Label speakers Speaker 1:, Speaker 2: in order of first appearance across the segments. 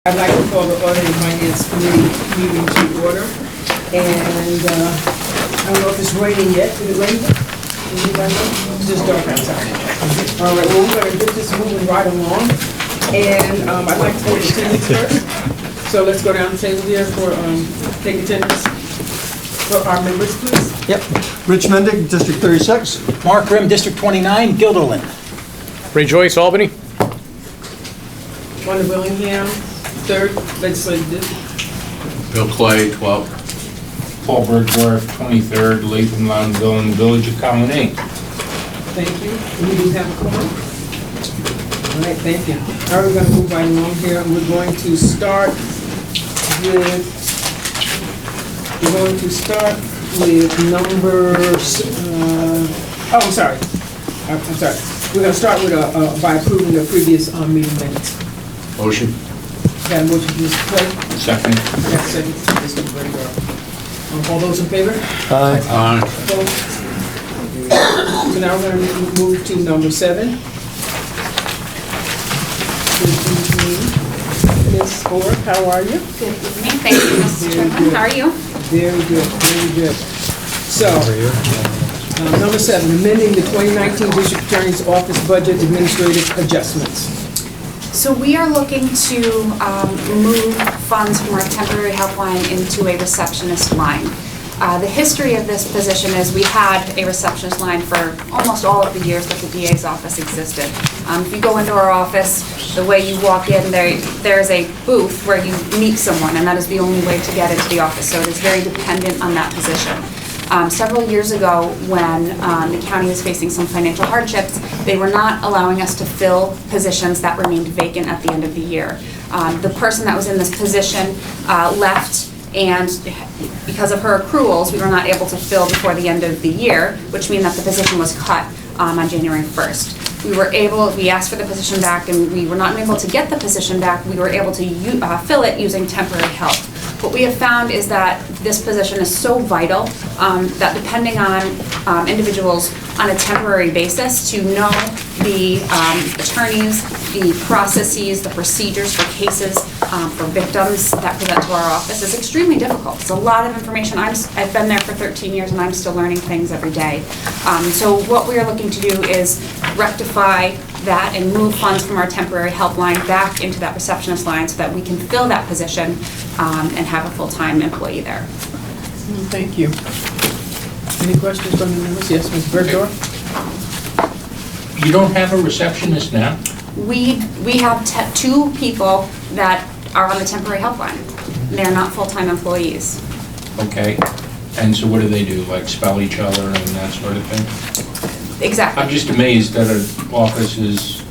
Speaker 1: I'd like to call the Audit and Finance Committee meeting to order. And I don't know if it's raining yet. Did it rain? Anybody know? It's just dark outside. All right, well, we're going to get this moving right along. And I'd like to go to attendance first. So let's go down the table here for take attendance for our members, please.
Speaker 2: Yep. Rich Mendick, District 36.
Speaker 3: Mark Grimm, District 29, Guilderland.
Speaker 4: Ray Joyce, Albany.
Speaker 1: Wanda Willingham, 3rd Legislative District.
Speaker 5: Bill Clay, 12th. Paul Bridgeworth, 23rd, Latham Loudonville, in the Village of Colony.
Speaker 1: Thank you. We do have a quorum. All right, thank you. All right, we're going to move right along here. We're going to start with number. I'm sorry. We're going to start with by approving the previous meeting minutes.
Speaker 5: Motion.
Speaker 1: Got a motion from Mr. Clay?
Speaker 5: Second.
Speaker 1: I got a second from Mr. Bridgeworth. All those in favor?
Speaker 5: Aye.
Speaker 1: Opposed? So now we're going to move to number 7. Ms. Ford, how are you?
Speaker 6: Good evening. Thank you, Mrs. Chairman. How are you?
Speaker 1: Very good, very good. So, number 7, amending the 2019 District Attorney's Office Budget Administrative Adjustments.
Speaker 6: So we are looking to move funds from our temporary help line into a receptionist line. The history of this position is we had a receptionist line for almost all of the years that the DA's office existed. If you go into our office, the way you walk in, there's a booth where you meet someone, and that is the only way to get into the office, so it is very dependent on that position. Several years ago, when the county was facing some financial hardships, they were not allowing us to fill positions that remained vacant at the end of the year. The person that was in this position left, and because of her accruals, we were not able to fill before the end of the year, which means that the position was cut on January 1st. We asked for the position back, and we were not able to get the position back. We were able to fill it using temporary help. What we have found is that this position is so vital that depending on individuals on a temporary basis to know the attorneys, the processes, the procedures for cases for victims that present to our office is extremely difficult. It's a lot of information. I've been there for 13 years and I'm still learning things every day. So what we are looking to do is rectify that and move funds from our temporary help line back into that receptionist line so that we can fill that position and have a full-time employee there.
Speaker 1: Thank you. Any questions from the members? Yes, Ms. Bridgeworth?
Speaker 5: You don't have a receptionist now?
Speaker 6: We have 2 people that are on the temporary help line. They're not full-time employees.
Speaker 5: Okay. And so what do they do, like spell each other and that sort of thing?
Speaker 6: Exactly.
Speaker 5: I'm just amazed that an office is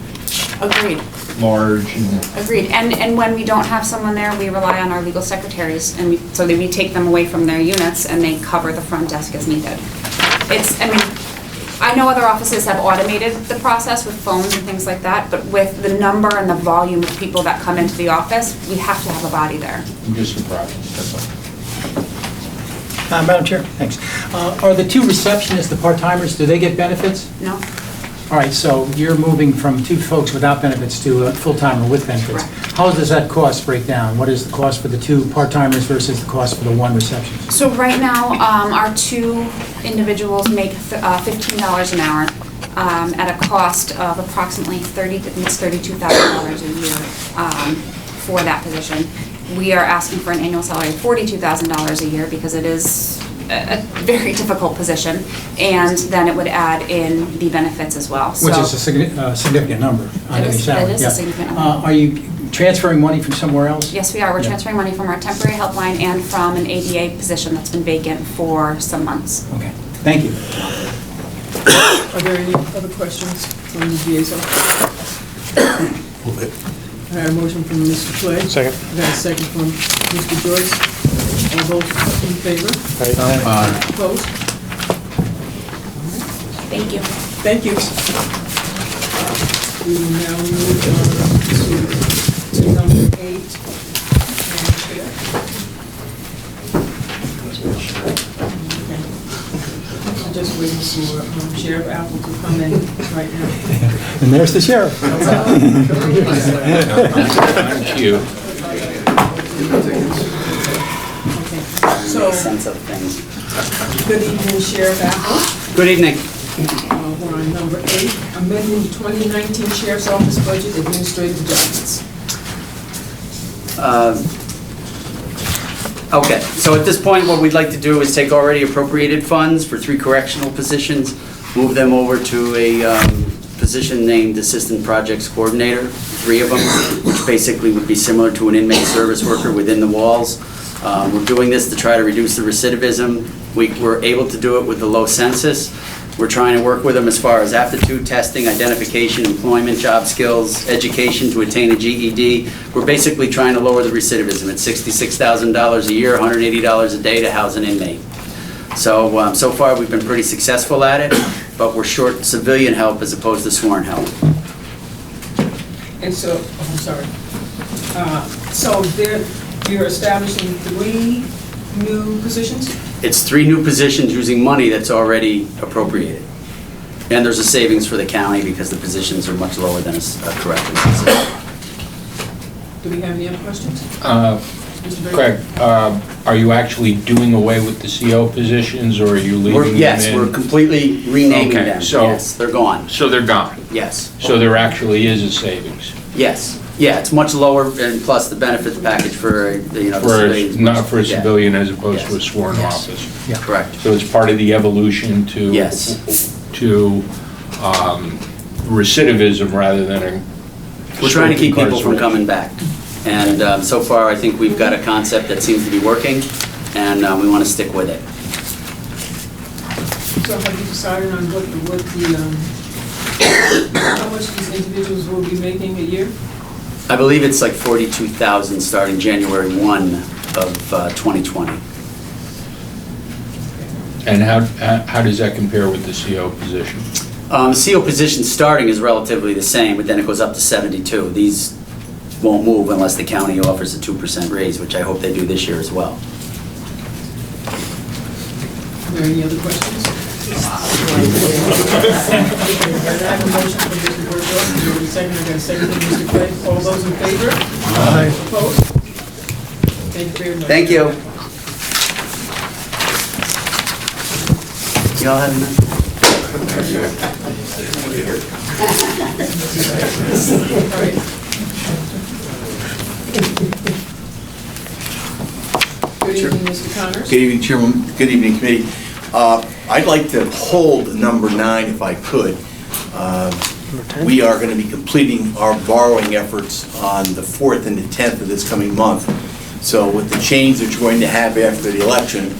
Speaker 6: Agreed.
Speaker 5: large and...
Speaker 6: Agreed. And when we don't have someone there, we rely on our legal secretaries, and so we take them away from their units and they cover the front desk as needed. I know other offices have automated the process with phones and things like that, but with the number and the volume of people that come into the office, we have to have a body there.
Speaker 5: I'm just surprised, that's all.
Speaker 3: Madam Chair, thanks. Are the 2 receptionists, the part-timers, do they get benefits?
Speaker 6: No?
Speaker 3: All right, so you're moving from 2 folks without benefits to a full-timer with benefits.
Speaker 6: Correct.
Speaker 3: How does that cost break down? What is the cost for the 2 part-timers versus the cost for the 1 receptionist?
Speaker 6: So right now, our 2 individuals make $15 an hour at a cost of approximately $32,000 a year for that position. We are asking for an annual salary of $42,000 a year because it is a very difficult position, and then it would add in the benefits as well.
Speaker 3: Which is a significant number on any salary.
Speaker 6: It is a significant number.
Speaker 3: Are you transferring money from somewhere else?
Speaker 6: Yes, we are. We're transferring money from our temporary help line and from an ADA position that's been vacant for some months.
Speaker 3: Okay, thank you.
Speaker 1: Are there any other questions from the DA's office? I had a motion from Mr. Clay.
Speaker 4: Second.
Speaker 1: I got a second from Mr. Joyce. All those in favor? Opposed?
Speaker 6: Thank you.
Speaker 1: Thank you. We will now move to number 8. I'm just waiting for Sheriff Apple to come in right now.
Speaker 3: And there's the sheriff.
Speaker 5: Thank you.
Speaker 1: So-
Speaker 4: sense of things.
Speaker 1: Good evening, Sheriff Apple.
Speaker 4: Good evening.
Speaker 1: We're on number 8, amending 2019 Sheriff's Office budget administrative adjustments.
Speaker 4: Okay, so at this point, what we'd like to do is take already appropriated funds for 3 correctional positions, move them over to a position named Assistant Projects Coordinator, 3 of them, which basically would be similar to an inmate service worker within the walls. We're doing this to try to reduce the recidivism. We were able to do it with the low census. We're trying to work with them as far as aptitude testing, identification, employment, job skills, education to attain a GED. We're basically trying to lower the recidivism. It's $66,000 a year, $180 a day to house an inmate. So, so far we've been pretty successful at it, but we're short civilian help as opposed to sworn help.
Speaker 1: And so, oh, I'm sorry. So you're establishing 3 new positions?
Speaker 4: It's 3 new positions using money that's already appropriated. And there's a savings for the county because the positions are much lower than a corrections position.
Speaker 1: Do we have any other questions? Mr. Baker?
Speaker 5: Craig, are you actually doing away with the CO positions, or are you leaving them in?
Speaker 4: Yes, we're completely renaming
Speaker 5: Okay,
Speaker 4: them.
Speaker 5: so-
Speaker 4: Yes, they're gone.
Speaker 5: So they're gone?
Speaker 4: Yes.
Speaker 5: So there actually is a savings?
Speaker 4: Yes. Yeah, it's much lower, and plus the benefits package for, the
Speaker 5: For,
Speaker 4: civilians.
Speaker 5: not for a
Speaker 4: Yeah.
Speaker 5: civilian as opposed to a
Speaker 4: Yes.
Speaker 5: sworn office?
Speaker 4: Correct.
Speaker 5: So it's part of the evolution to?
Speaker 4: Yes.
Speaker 5: To recidivism rather than a...
Speaker 4: We're trying to keep people from
Speaker 5: incarceration.
Speaker 4: coming back. And so far, I think we've got a concept that seems to be working, and we want to stick with it.
Speaker 1: So have you decided on what the how much these individuals will be making a year?
Speaker 4: I believe it's like $42,000 starting January 1 of 2020.
Speaker 5: And how does that compare with the CO position?
Speaker 4: The CO position starting is relatively the same, but then it goes up to 72. These won't move unless the county offers a 2% raise, which I hope they do this year as well.
Speaker 1: Are there any other questions? I have a motion from Mr. Burgos, and a second, I got a second from Mr. Craig. All those in favor? Aye. Opposed? Thank you very much.
Speaker 4: Thank you. Y'all have a nice...
Speaker 1: All right. Good evening, Mr. Connors.
Speaker 7: Good evening, Chairman. Good evening, committee. I'd like to hold number 9 if I could. We are going to be completing our borrowing efforts on the 4th and the 10th of this coming month. So with the change that you're going to have after the election,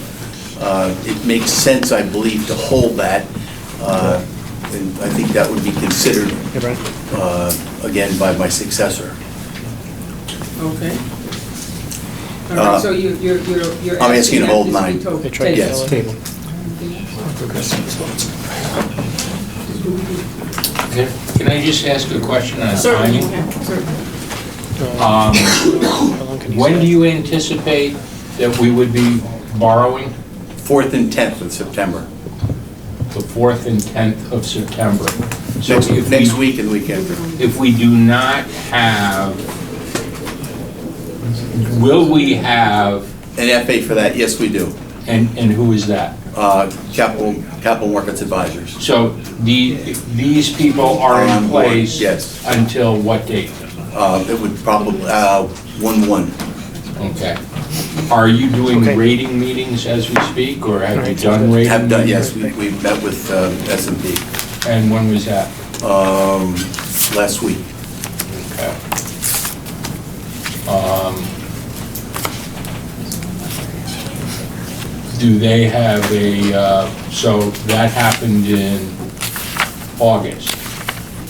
Speaker 7: it makes sense, I believe, to hold that. And I think that would be considered, again, by my successor.
Speaker 1: Okay. All right, so you're
Speaker 7: I'm asking to hold
Speaker 1: that
Speaker 7: 9.
Speaker 1: to be
Speaker 7: Yes.
Speaker 1: tabled.
Speaker 5: Can I just ask a question on
Speaker 1: Certainly,
Speaker 5: timing?
Speaker 1: certainly.
Speaker 5: When do you anticipate that we would be borrowing?
Speaker 7: 4th and 10th of September.
Speaker 5: The 4th and 10th of September. So if
Speaker 7: Next week and weekend.
Speaker 5: If we do not have, will we have,
Speaker 7: An FA for that, yes, we do.
Speaker 5: and who is that?
Speaker 7: Capital Markets Advisors.
Speaker 5: So these people are
Speaker 7: On
Speaker 5: in
Speaker 7: board,
Speaker 5: place?
Speaker 7: yes.
Speaker 5: Until what date?
Speaker 7: It would probably, 1/1.
Speaker 5: Okay. Are you doing rating meetings as we speak, or have you done rating?
Speaker 7: Have done,
Speaker 5: meetings?
Speaker 7: yes, we met with S&P
Speaker 5: And when was that?
Speaker 7: last week.
Speaker 5: Okay. Do they have a, so that happened in August?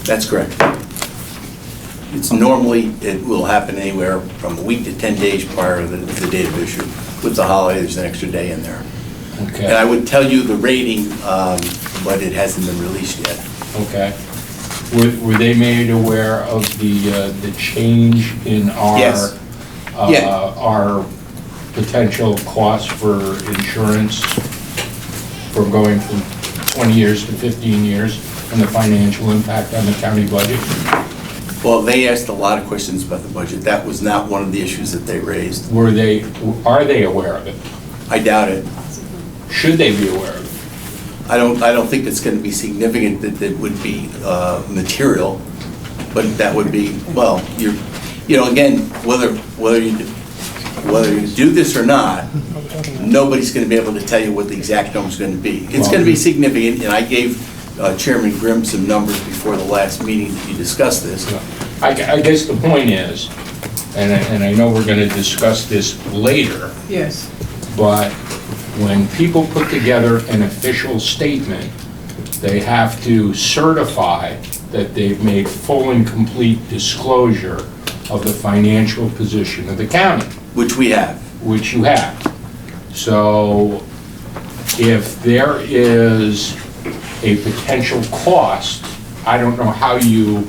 Speaker 7: That's correct. It's normally, it will happen anywhere from a week to 10 days prior to the date of issue. With the holiday, there's an extra day in there.
Speaker 5: Okay.
Speaker 7: And I would tell you the rating, but it hasn't been released yet.
Speaker 5: Okay. Were they made aware of the change in our,
Speaker 7: Yes. Yeah.
Speaker 5: our potential cost for insurance from going from 20 years to 15 years and the financial impact on the county budget?
Speaker 7: Well, they asked a lot of questions about the budget. That was not one of the issues that they raised.
Speaker 5: Are they aware of it?
Speaker 7: I doubt it.
Speaker 5: Should they be aware of it?
Speaker 7: I don't think it's going to be significant that it would be material, but that would be, well, again, whether you do this or not, nobody's going to be able to tell you what the exact number's going to be. It's going to be significant, and I gave Chairman Grimm some numbers before the last meeting that you discussed this.
Speaker 5: I guess the point is, and I know we're going to discuss this later,
Speaker 1: Yes.
Speaker 5: but when people put together an official statement, they have to certify that they've made full and complete disclosure of the financial position of the county.
Speaker 7: Which we have.
Speaker 5: Which you have. So if there is a potential cost, I don't know how you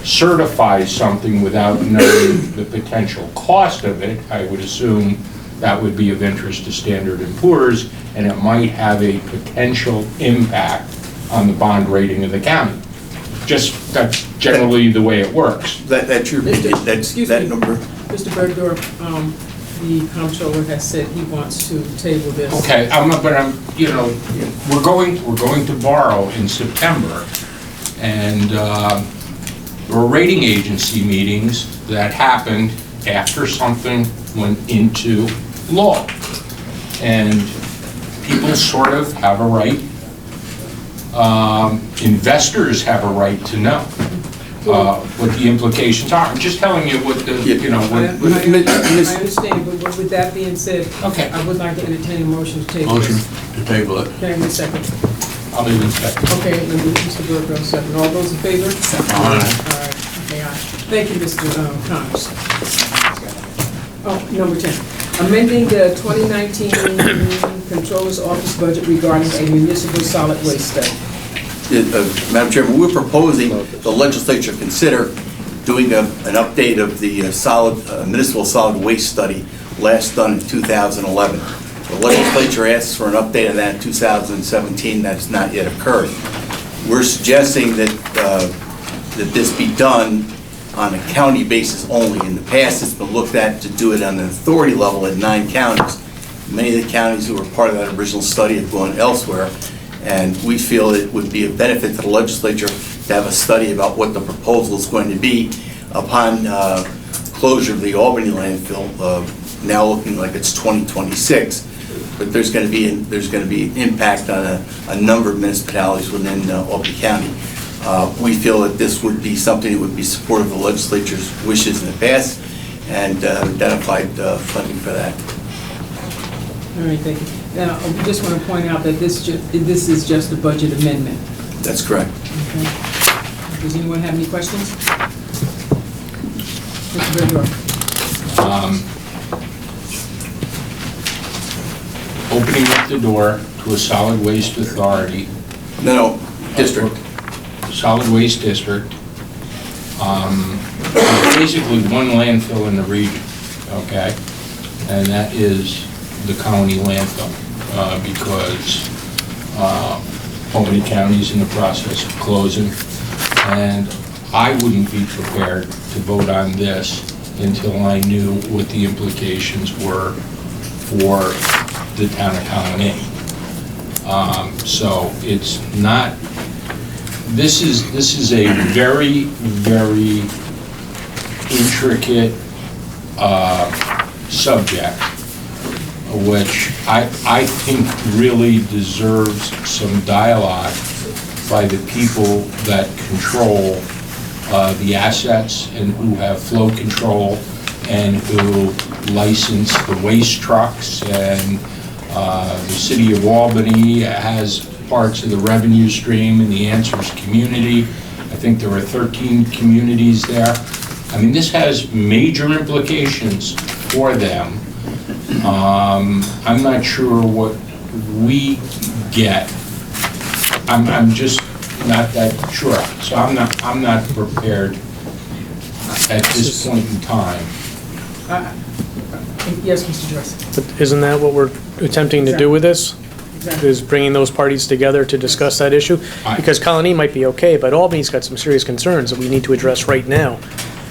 Speaker 5: certify something without knowing the potential cost of it. I would assume that would be of interest to Standard & Poor's, and it might have a potential impact on the bond rating of the county. That's generally the way it works.
Speaker 7: That's your opinion, that's
Speaker 1: Excuse
Speaker 7: that
Speaker 1: me.
Speaker 7: number.
Speaker 1: Mr. Bergdorf, the comptroller has said he wants to table this.
Speaker 5: Okay, we're going to borrow in September, and there were rating agency meetings that happened after something went into law. And people sort of have a right, investors have a right to know what the implications are. I'm just telling you what the,
Speaker 1: I understand, but with that being said,
Speaker 5: Okay.
Speaker 1: I would like to entertain a motion to table
Speaker 2: Motion
Speaker 1: this.
Speaker 2: to table it.
Speaker 1: Can I have a second?
Speaker 5: I'll even second.
Speaker 1: Okay, and then Mr. Bergdorf, second. All those in favor?
Speaker 2: Aye.
Speaker 1: All right, okay, aye. Thank you, Mr. Connors. Oh, number 10. Amending the 2019 Controller's Office budget regarding a municipal solid waste study.
Speaker 7: Madam Chairman, we're proposing the legislature consider doing an update of the municipal solid waste study last done in 2011. The legislature asks for an update on that in 2017. That's not yet occurred. We're suggesting that this be done on a county basis only. In the past, it's been looked at to do it on an authority level at 9 counties. Many of the counties who were part of that original study have gone elsewhere, and we feel it would be a benefit to the legislature to have a study about what the proposal is going to be upon closure of the Albany landfill, now looking like it's 2026. But there's going to be an impact on a number of municipalities within Albany County. We feel that this would be something that would be supportive of the legislature's wishes in the past, and identified funding for that.
Speaker 1: All right, thank you. Now, I just want to point out that this is just a budget amendment.
Speaker 7: That's correct.
Speaker 1: Okay. Does anyone have any questions? Mr. Bergdorf.
Speaker 5: Opening up the door to a solid waste authority.
Speaker 7: No, district.
Speaker 5: Solid waste district. Basically one landfill in the region, okay? And that is the Colony landfill, because Albany County's in the process of closing. And I wouldn't be prepared to vote on this until I knew what the implications were for the town of Colony. So it's not, this is a very, very intricate subject, which I think really deserves some dialogue by the people that control the assets and who have flow control and who license the waste trucks, and the city of Albany has parts of the revenue stream, and the Answers community. I think there are 13 communities there. I mean, this has major implications for them. I'm not sure what we get. I'm just not that sure. So I'm not prepared at this point in time.
Speaker 1: Yes, Mr. Joyce.
Speaker 8: But isn't that what we're attempting to do with this?
Speaker 1: Exactly.
Speaker 8: Is bringing those parties together to discuss that issue? Because Colony might be okay, but Albany's got some serious concerns that we need to address right now.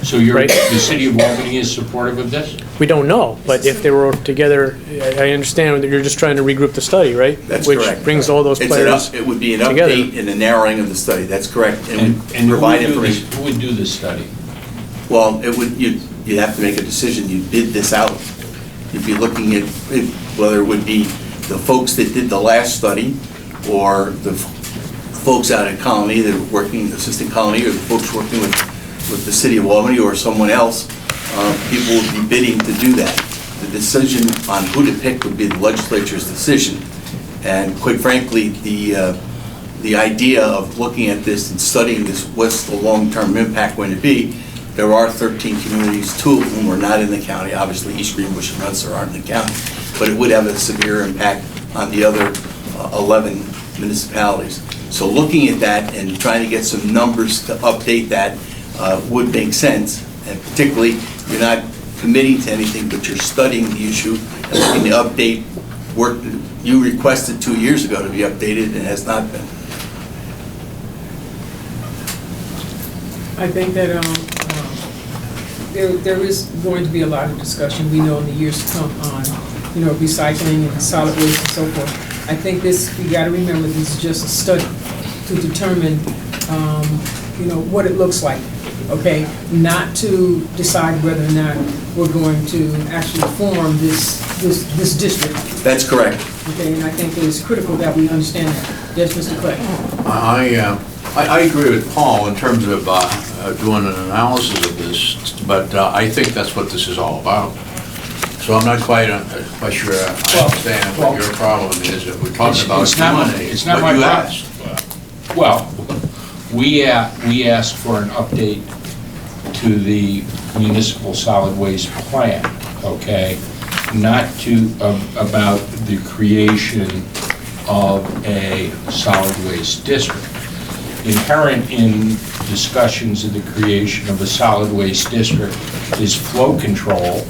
Speaker 5: So
Speaker 8: Right.
Speaker 5: the city of Albany is supportive of this?
Speaker 8: We don't know, but if they were together, I understand that you're just trying to regroup the study, right?
Speaker 7: That's correct.
Speaker 8: Which brings all those players
Speaker 7: It would be an
Speaker 8: together.
Speaker 7: update and a narrowing of the study, that's correct, and
Speaker 5: And
Speaker 7: provide information.
Speaker 5: who would do this study?
Speaker 7: Well, you'd have to make a decision, you'd bid this out. You'd be looking at whether it would be the folks that did the last study, or the folks out at Colony that are working, assistant Colony, or the folks working with the city of Albany, or someone else. People would be bidding to do that. The decision on who to pick would be the legislature's decision. And quite frankly, the idea of looking at this and studying this, what's the long-term impact going to be? There are 13 communities, 2 of whom are not in the county. Obviously, East Greenbush and Runcer aren't in the county. But it would have a severe impact on the other 11 municipalities. So looking at that and trying to get some numbers to update that would make sense. And particularly, you're not committing to anything, but you're studying the issue and looking to update work that you requested 2 years ago to be updated and has not been.
Speaker 1: I think that there is going to be a lot of discussion, we know in the years to come, on, recycling and solid waste and so forth. I think this, you gotta remember, this is just a study to determine, what it looks like, okay? Not to decide whether or not we're going to actually form this district,
Speaker 7: That's correct.
Speaker 1: okay? And I think it is critical that we understand that. Yes, Mr. Clay?
Speaker 9: I agree with Paul in terms of doing an analysis of this, but I think that's what this is all about. So I'm not quite sure I understand what your problem is. If we're talking about money,
Speaker 5: It's not
Speaker 9: what
Speaker 5: my
Speaker 9: you
Speaker 5: problem.
Speaker 9: asked.
Speaker 5: Well, we asked for an update to the municipal solid waste plan, okay? Not about the creation of a solid waste district. Inherent in discussions of the creation of a solid waste district is flow control,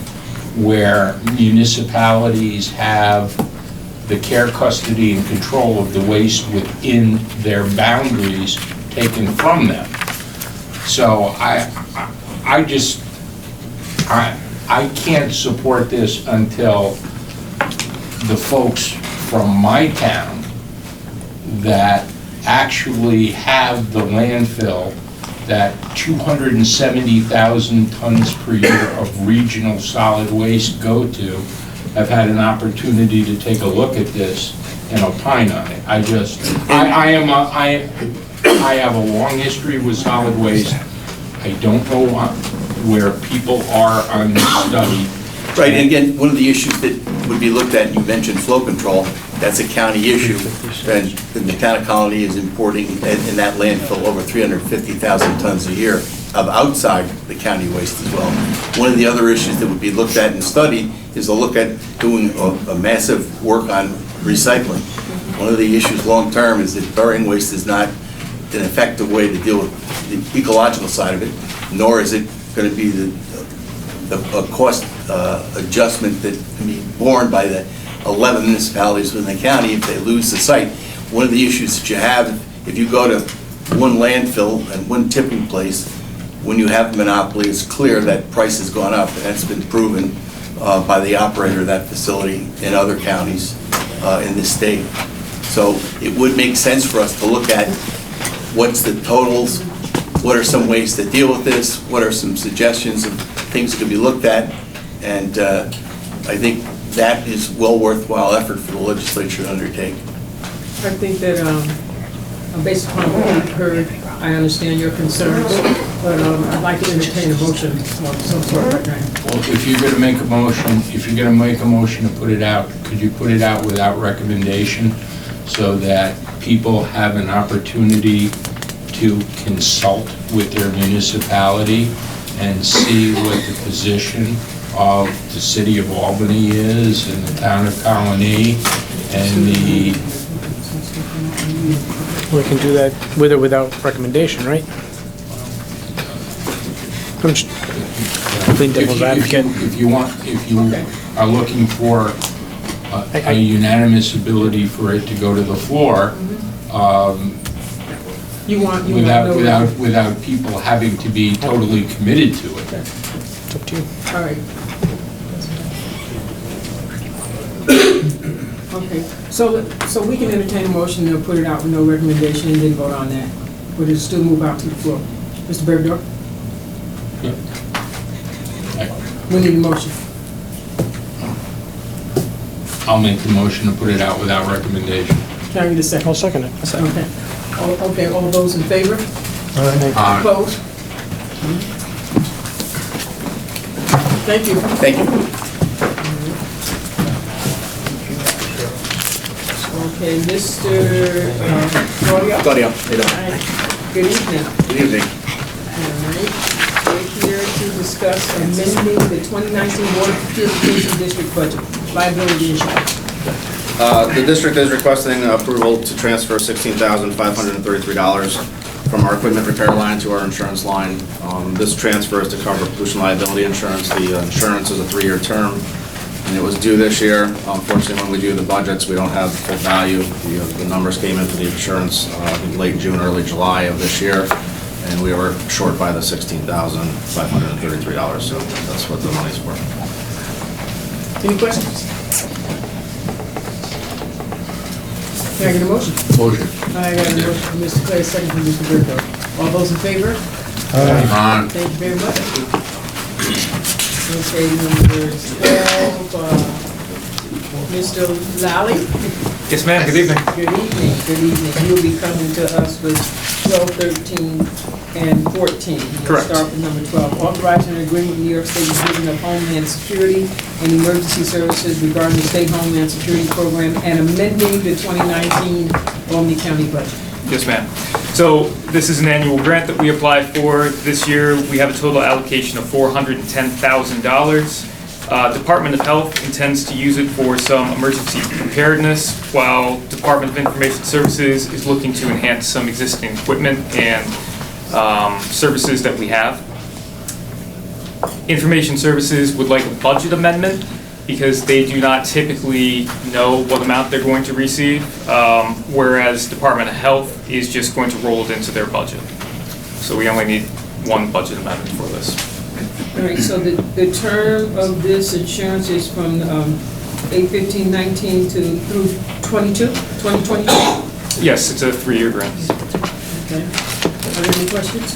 Speaker 5: where municipalities have the care, custody, and control of the waste within their boundaries taken from them. So I can't support this until the folks from my town that actually have the landfill that 270,000 tons per year of regional solid waste go to, have had an opportunity to take a look at this and opine on it. I have a long history with solid waste. I don't know where people are on this study.
Speaker 7: Right, and again, one of the issues that would be looked at, you mentioned flow control, that's a county issue. And the town of Colony is importing in that landfill over 350,000 tons a year of outside the county waste as well. One of the other issues that would be looked at and studied is to look at doing a massive work on recycling. One of the issues long-term is that burying waste is not an effective way to deal with the ecological side of it, nor is it going to be a cost adjustment that can be borne by the 11 municipalities within the county if they lose the site. One of the issues that you have, if you go to one landfill and one tipping place, when you have a monopoly, it's clear that price has gone up, and that's been proven by the operator of that facility in other counties in this state. So it would make sense for us to look at what's the totals, what are some ways to deal with this, what are some suggestions of things that could be looked at, and I think that is well worthwhile effort for the legislature to undertake.
Speaker 1: I think that, based upon what we've heard, I understand your concerns, but I'd like to entertain a motion of some sort right now.
Speaker 5: Well, if you're gonna make a motion to put it out, could you put it out without recommendation so that people have an opportunity to consult with their municipality and see what the position of the city of Albany is and the town of Colony and the...
Speaker 8: We can do that with or without recommendation, right? I'm just playing devil's advocate.
Speaker 5: If you are looking for a unanimous ability for it to go to the floor,
Speaker 1: You want to know.
Speaker 5: without people having to be totally committed to it.
Speaker 8: It's up to you.
Speaker 1: All right. Okay, so we can entertain a motion to put it out with no recommendation and then vote on that. Or just still move out to the floor? Mr. Bergdorf? We need a motion.
Speaker 5: I'll make the motion to put it out without recommendation.
Speaker 1: Can I get a second?
Speaker 8: I'll second it.
Speaker 1: Okay. Okay, all those in favor?
Speaker 5: Aye.
Speaker 1: Opposed? Thank you.
Speaker 7: Thank you.
Speaker 1: Okay, Mr. Claudio?
Speaker 7: Claudio, how you doing?
Speaker 1: Hi. Good evening.
Speaker 7: Good evening.
Speaker 1: All right, we're here to discuss amending the 2019 Water Purification District budget, liability insurance.
Speaker 10: The district is requesting approval to transfer $16,533 from our equipment repair line to our insurance line. This transfer is to cover pollution liability insurance. The insurance is a 3-year term, and it was due this year. Unfortunately, when we do the budgets, we don't have the full value. The numbers came in for the insurance in late June, early July of this year, and we were short by the $16,533, so that's what the money's for.
Speaker 1: Any questions? Can I get a motion?
Speaker 9: Motion.
Speaker 1: I got a motion from Mr. Clay, second from Mr. Bergdorf. All those in favor?
Speaker 9: Aye.
Speaker 1: Thank you very much. Okay, number 12, Mr. Lally?
Speaker 11: Yes, ma'am, good evening.
Speaker 1: Good evening, good evening. You'll be coming to us with 12, 13, and 14. We'll
Speaker 11: Correct.
Speaker 1: start with number 12, authorizing an agreement with New York State Division of Homeland Security and Emergency Services regarding the state Homeland Security Program and amending the 2019 Albany County budget.
Speaker 11: Yes, ma'am. So this is an annual grant that we apply for. This year, we have a total allocation of $410,000. Department of Health intends to use it for some emergency preparedness, while Department of Information Services is looking to enhance some existing equipment and services that we have. Information Services would like a budget amendment because they do not typically know what amount they're going to receive, whereas Department of Health is just going to roll it into their budget. So we only need one budget amendment for this.
Speaker 1: All right, so the term of this insurance is from 8/15/19 to through 2022?
Speaker 11: Yes, it's a 3-year grant.
Speaker 1: Okay. Are there any questions?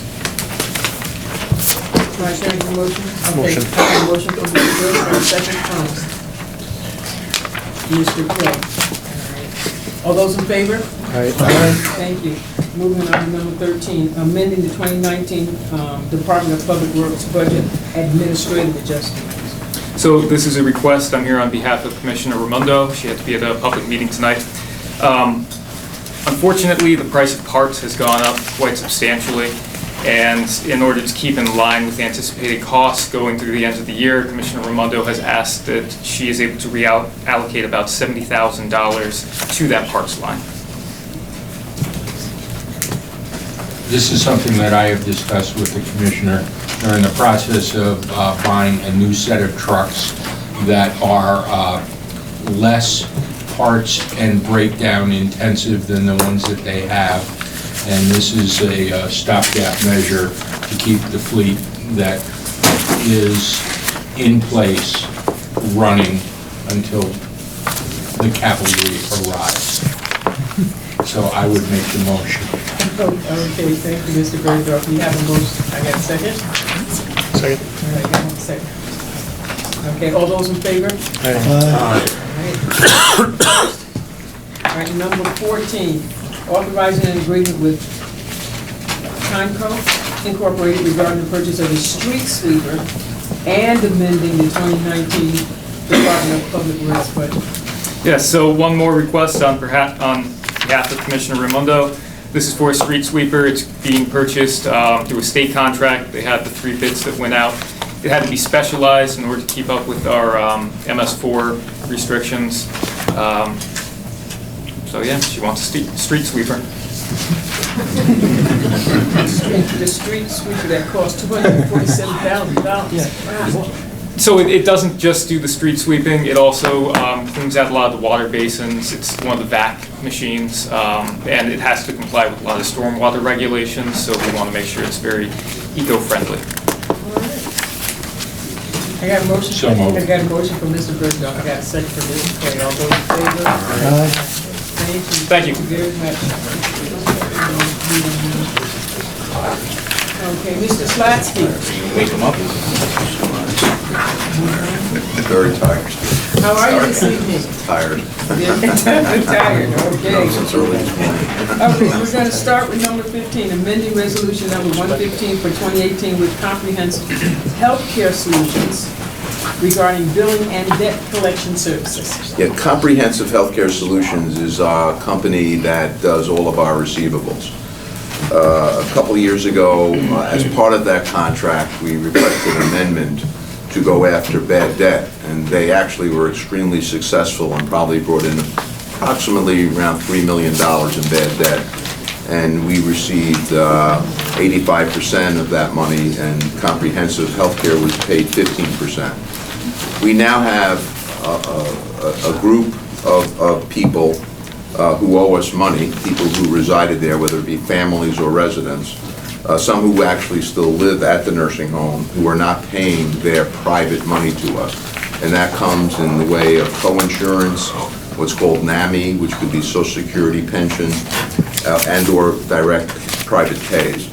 Speaker 1: Can I change the motion?
Speaker 8: Motion.
Speaker 1: Okay, I have a motion from Mr. Brooks and a second from Mr. Clay. All those in favor? Thank you. Moving on to number 13, amending the 2019 Department of Public Works budget administrative adjustments.
Speaker 11: So this is a request. I'm here on behalf of Commissioner Raimondo. She had to be at a public meeting tonight. Unfortunately, the price of parts has gone up quite substantially. And in order to keep in line with the anticipated costs going through the end of the year, Commissioner Raimondo has asked that she is able to reallocate about $70,000 to that parts line.
Speaker 5: This is something that I have discussed with the commissioner. They're in the process of buying a new set of trucks that are less parts and breakdown intensive than the ones that they have. And this is a stopgap measure to keep the fleet that is in place running until the cavalry arrives. So I would make the motion.
Speaker 1: Okay, thank you, Mr. Bergdorf. We have a motion. I got a second?
Speaker 8: Second.
Speaker 1: All right, got a second. Okay, all those in favor? All right, number 14, authorizing an agreement with Conco Incorporated regarding the purchase of a street sweeper and amending the 2019 Department of Public Works budget.
Speaker 11: Yes, so one more request on behalf of Commissioner Raimondo. This is for a street sweeper. It's being purchased through a state contract. They had the 3 bids that went out. It had to be specialized in order to keep up with our MS4 restrictions. So yeah, she wants a street sweeper.
Speaker 1: The street sweeper that cost $247,000.
Speaker 8: Yeah.
Speaker 1: Wow.
Speaker 11: So it doesn't just do the street sweeping, it also cleans out a lot of the water basins. It's one of the vac machines, and it has to comply with a lot of stormwater regulations, so we want to make sure it's very eco-friendly.
Speaker 1: I got a motion.
Speaker 5: So moved.
Speaker 1: I got a motion from Mr. Britton. I got a second from Mr. Clay. All those in favor?
Speaker 11: Thank you.
Speaker 1: Very much. Okay, Mr. Slatsky.
Speaker 9: Wake them up.
Speaker 7: Very tired.
Speaker 1: How are you this evening?
Speaker 7: Tired.
Speaker 1: Tired, okay.
Speaker 7: Since early this morning.
Speaker 1: Okay, we're going to start with number 15, amending resolution number 115 for 2018 with comprehensive healthcare solutions regarding billing and debt collection services.
Speaker 7: Yeah, Comprehensive Healthcare Solutions is a company that does all of our receivables. A couple of years ago, as part of that contract, we requested an amendment to go after bad debt, and they actually were extremely successful and probably brought in approximately around $3 million in bad debt. And we received 85% of that money, and Comprehensive Healthcare was paid 15%. We now have a group of people who owe us money, people who resided there, whether it be families or residents, some who actually still live at the nursing home, who are not paying their private money to us. And that comes in the way of co-insurance, what's called NAMI, which could be Social Security pension, and/or direct private pays.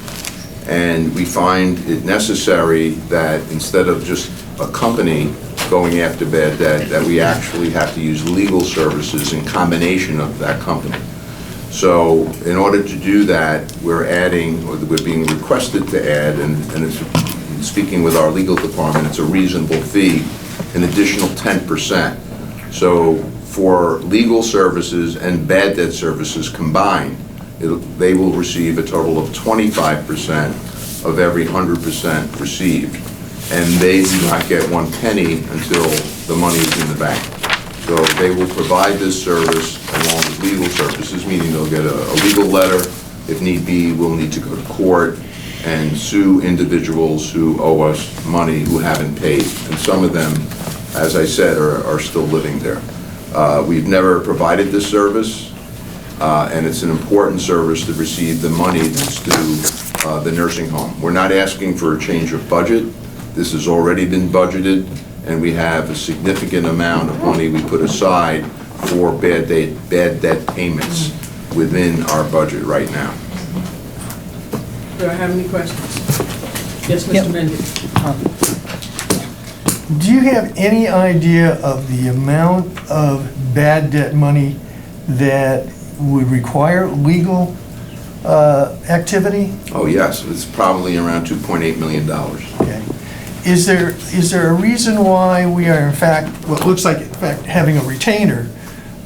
Speaker 7: And we find it necessary that instead of just a company going after bad debt, that we actually have to use legal services in combination of that company. So in order to do that, we're adding, or we're being requested to add, and it's, speaking with our legal department, it's a reasonable fee, an additional 10%. So for legal services and bad debt services combined, they will receive a total of 25% of every 100% received. And they do not get 1 penny until the money is in the bank. So they will provide this service along with legal services, meaning they'll get a legal letter. If need be, we'll need to go to court and sue individuals who owe us money who haven't paid. And some of them, as I said, are still living there. We've never provided this service, and it's an important service to receive the money that's due the nursing home. We're not asking for a change of budget. This has already been budgeted, and we have a significant amount of money we put aside for bad debt payments within our budget right now.
Speaker 1: Do I have any questions? Yes, Mr. Mendy.
Speaker 2: Do you have any idea of the amount of bad debt money that would require legal activity?
Speaker 7: Oh, yes, it's probably around $2.8 million.
Speaker 2: Okay. Is there a reason why we are in fact, what looks like in fact having a retainer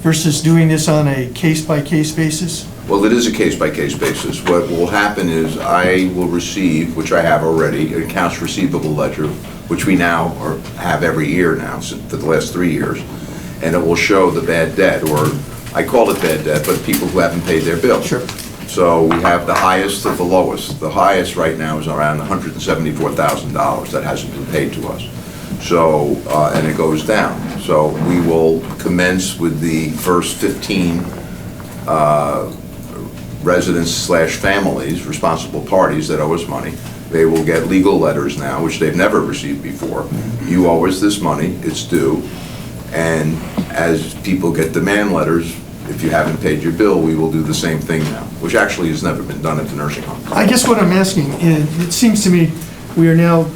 Speaker 2: versus doing this on a case-by-case basis?
Speaker 7: Well, it is a case-by-case basis. What will happen is I will receive, which I have already, an accounts receivable ledger, which we now have every year now for the last 3 years, and it will show the bad debt, or I call it bad debt, but people who haven't paid their bill.
Speaker 2: Sure.
Speaker 7: So we have the highest of the lowest. The highest right now is around $174,000 that hasn't been paid to us. So, and it goes down. So we will commence with the first 15 residents/families, responsible parties that owe us money. They will get legal letters now, which they've never received before. You owe us this money, it's due. And as people get demand letters, if you haven't paid your bill, we will do the same thing now, which actually has never been done at the nursing home.
Speaker 2: I guess what I'm asking, it seems to me we are now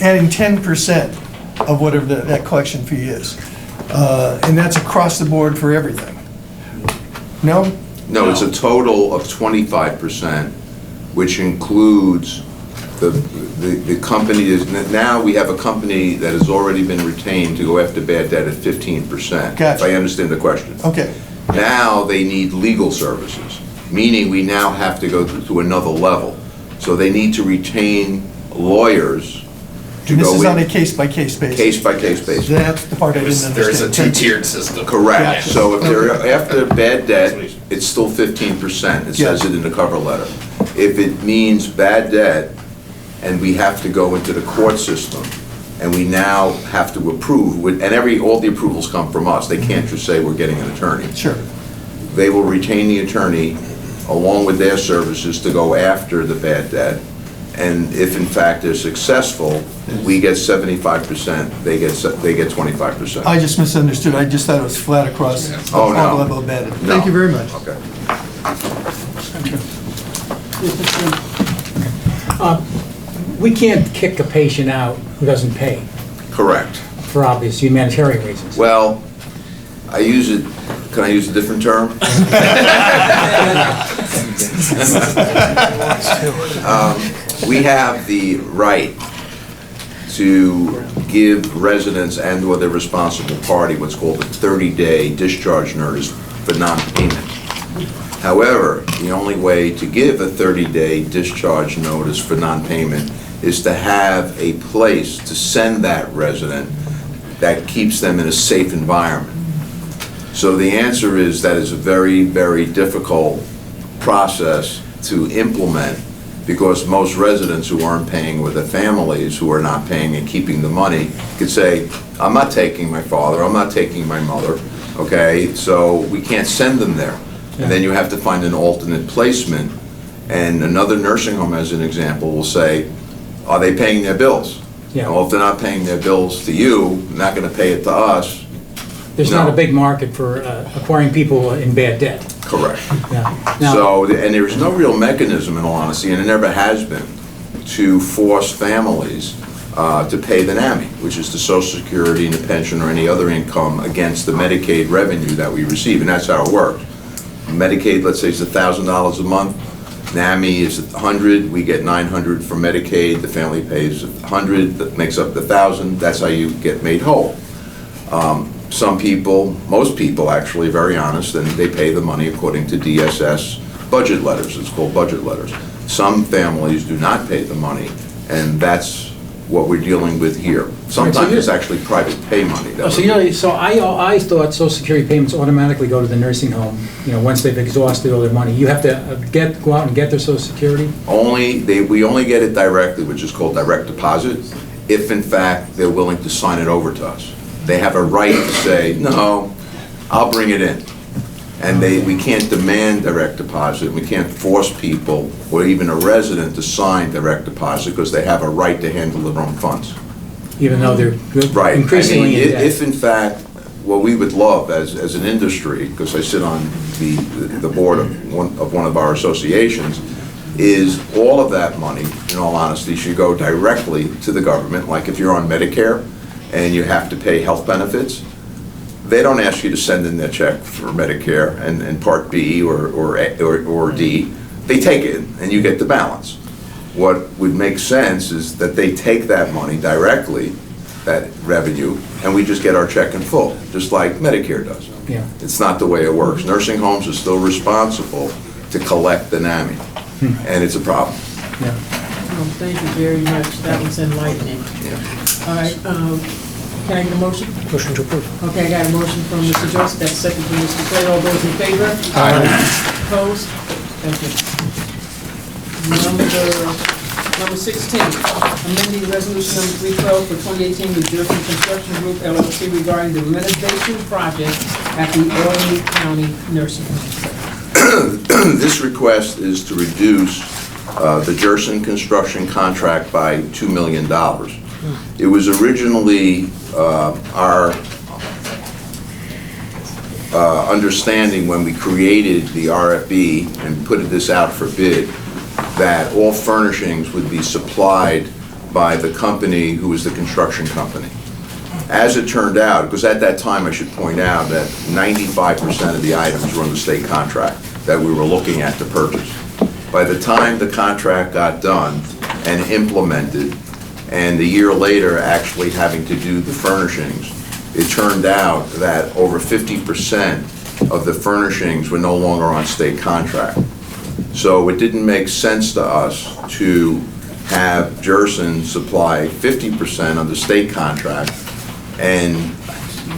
Speaker 2: adding 10% of whatever that collection fee is. And that's across the board for everything. No?
Speaker 7: No, it's a total of 25%, which includes the company is, now we have a company that has already been retained to go after bad debt at 15%.
Speaker 2: Gotcha.
Speaker 7: If I understand the question.
Speaker 2: Okay.
Speaker 7: Now they need legal services, meaning we now have to go to another level. So they need to retain lawyers to
Speaker 2: And this
Speaker 7: go
Speaker 2: is on a
Speaker 7: in,
Speaker 2: case-by-case basis?
Speaker 7: case-by-case basis.
Speaker 2: That's the part I didn't understand.
Speaker 12: There's a two-tiered system.
Speaker 7: Correct. So if they're after bad debt, it's still 15%. It says it in the cover letter. If it means bad debt and we have to go into the court system,
Speaker 12: and we now have to approve, and all the approvals come from us. They can't just say we're getting an attorney.
Speaker 2: Sure.
Speaker 12: They will retain the attorney along with their services to go after the bad debt. And if in fact they're successful, we get 75%, they get 25%.
Speaker 2: I just misunderstood. I just thought it was flat across the
Speaker 12: Oh, no.
Speaker 2: level of bad.
Speaker 12: No.
Speaker 2: Thank you very much.
Speaker 12: Okay.
Speaker 3: We can't kick a patient out who doesn't pay,
Speaker 12: Correct.
Speaker 3: for obvious humanitarian reasons.
Speaker 12: Well, can I use a different term? We have the right to give residents and/or their responsible party what's called a 30-day discharge notice for non-payment. However, the only way to give a 30-day discharge notice for non-payment is to have a place to send that resident that keeps them in a safe environment. So the answer is that is a very, very difficult process to implement, because most residents who aren't paying, with their families who are not paying and keeping the money, could say, I'm not taking my father, I'm not taking my mother, okay? So we can't send them there. And then you have to find an alternate placement. And another nursing home, as an example, will say, are they paying their bills?
Speaker 3: Yeah.
Speaker 12: Well, if they're not paying their bills to you, not gonna pay it to us.
Speaker 3: There's
Speaker 12: No.
Speaker 3: not a big market for acquiring people in bad debt.
Speaker 12: Correct.
Speaker 3: Yeah. Now,
Speaker 12: So, and there's no real mechanism, in all honesty, and it never has been, to force families to pay the NAMI, which is the Social Security and the pension or any other income against the Medicaid revenue that we receive, and that's how it works. Medicaid, let's say, is $1,000 a month. NAMI is $100. We get $900 from Medicaid. The family pays $100. That makes up the $1,000. That's how you get made whole. Some people, most people actually, very honest, and they pay the money according to DSS budget letters. It's called budget letters. Some families do not pay the money, and that's what we're dealing with here. Sometimes it's actually private pay money.
Speaker 3: So I thought Social Security payments automatically go to the nursing home, once they've exhausted all their money. You have to go out and get their Social Security?
Speaker 12: We only get it directly, which is called direct deposit, if in fact they're willing to sign it over to us. They have a right to say, no, I'll bring it in. And we can't demand direct deposit. We can't force people or even a resident to sign direct deposit, because they have a right to handle their own funds.
Speaker 3: Even though they're
Speaker 12: Right.
Speaker 3: increasingly in debt.
Speaker 12: If in fact, what we would love as an industry, because I sit on the board of one of our associations, is all of that money, in all honesty, should go directly to the government. Like if you're on Medicare and you have to pay health benefits, they don't ask you to send in their check for Medicare and Part B or D. They take it and you get the balance. What would make sense is that they take that money directly, that revenue, and we just get our check in full, just like Medicare does.
Speaker 3: Yeah.
Speaker 12: It's not the way it works. Nursing homes are still responsible to collect the NAMI, and it's a problem.
Speaker 3: Yeah.
Speaker 1: Oh, thank you very much. That was enlightening. All right, can I get a motion?
Speaker 8: Motion to approve.
Speaker 1: Okay, I got a motion from Mr. Joseph, that's second from Mr. Clay. All those in favor? Opposed? Thank you. Number 16, amending resolution number 312 for 2018 with Jersey Construction Group LLC regarding the renovation project at the Albany County Nursing Home.
Speaker 12: This request is to reduce the Jerson construction contract by $2 million. It was originally our understanding when we created the RFB and put this out for bid, that all furnishings would be supplied by the company who was the construction company. As it turned out, because at that time I should point out that 95% of the items were on the state contract that we were looking at to purchase. By the time the contract got done and implemented, and a year later actually having to do the furnishings, it turned out that over 50% of the furnishings were no longer on state contract. So it didn't make sense to us to have Jerson supply 50% of the state contract and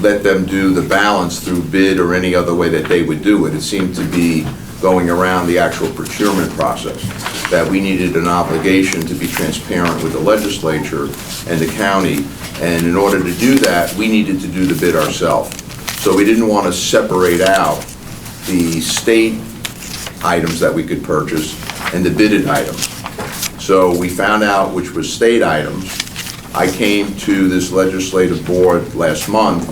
Speaker 12: let them do the balance through bid or any other way that they would do it. It seemed to be going around the actual procurement process, that we needed an obligation to be transparent with the legislature and the county, and in order to do that, we needed to do the bid ourselves. So we didn't want to separate out the state items that we could purchase and the bidded items. So we found out which was state items. I came to this legislative board last month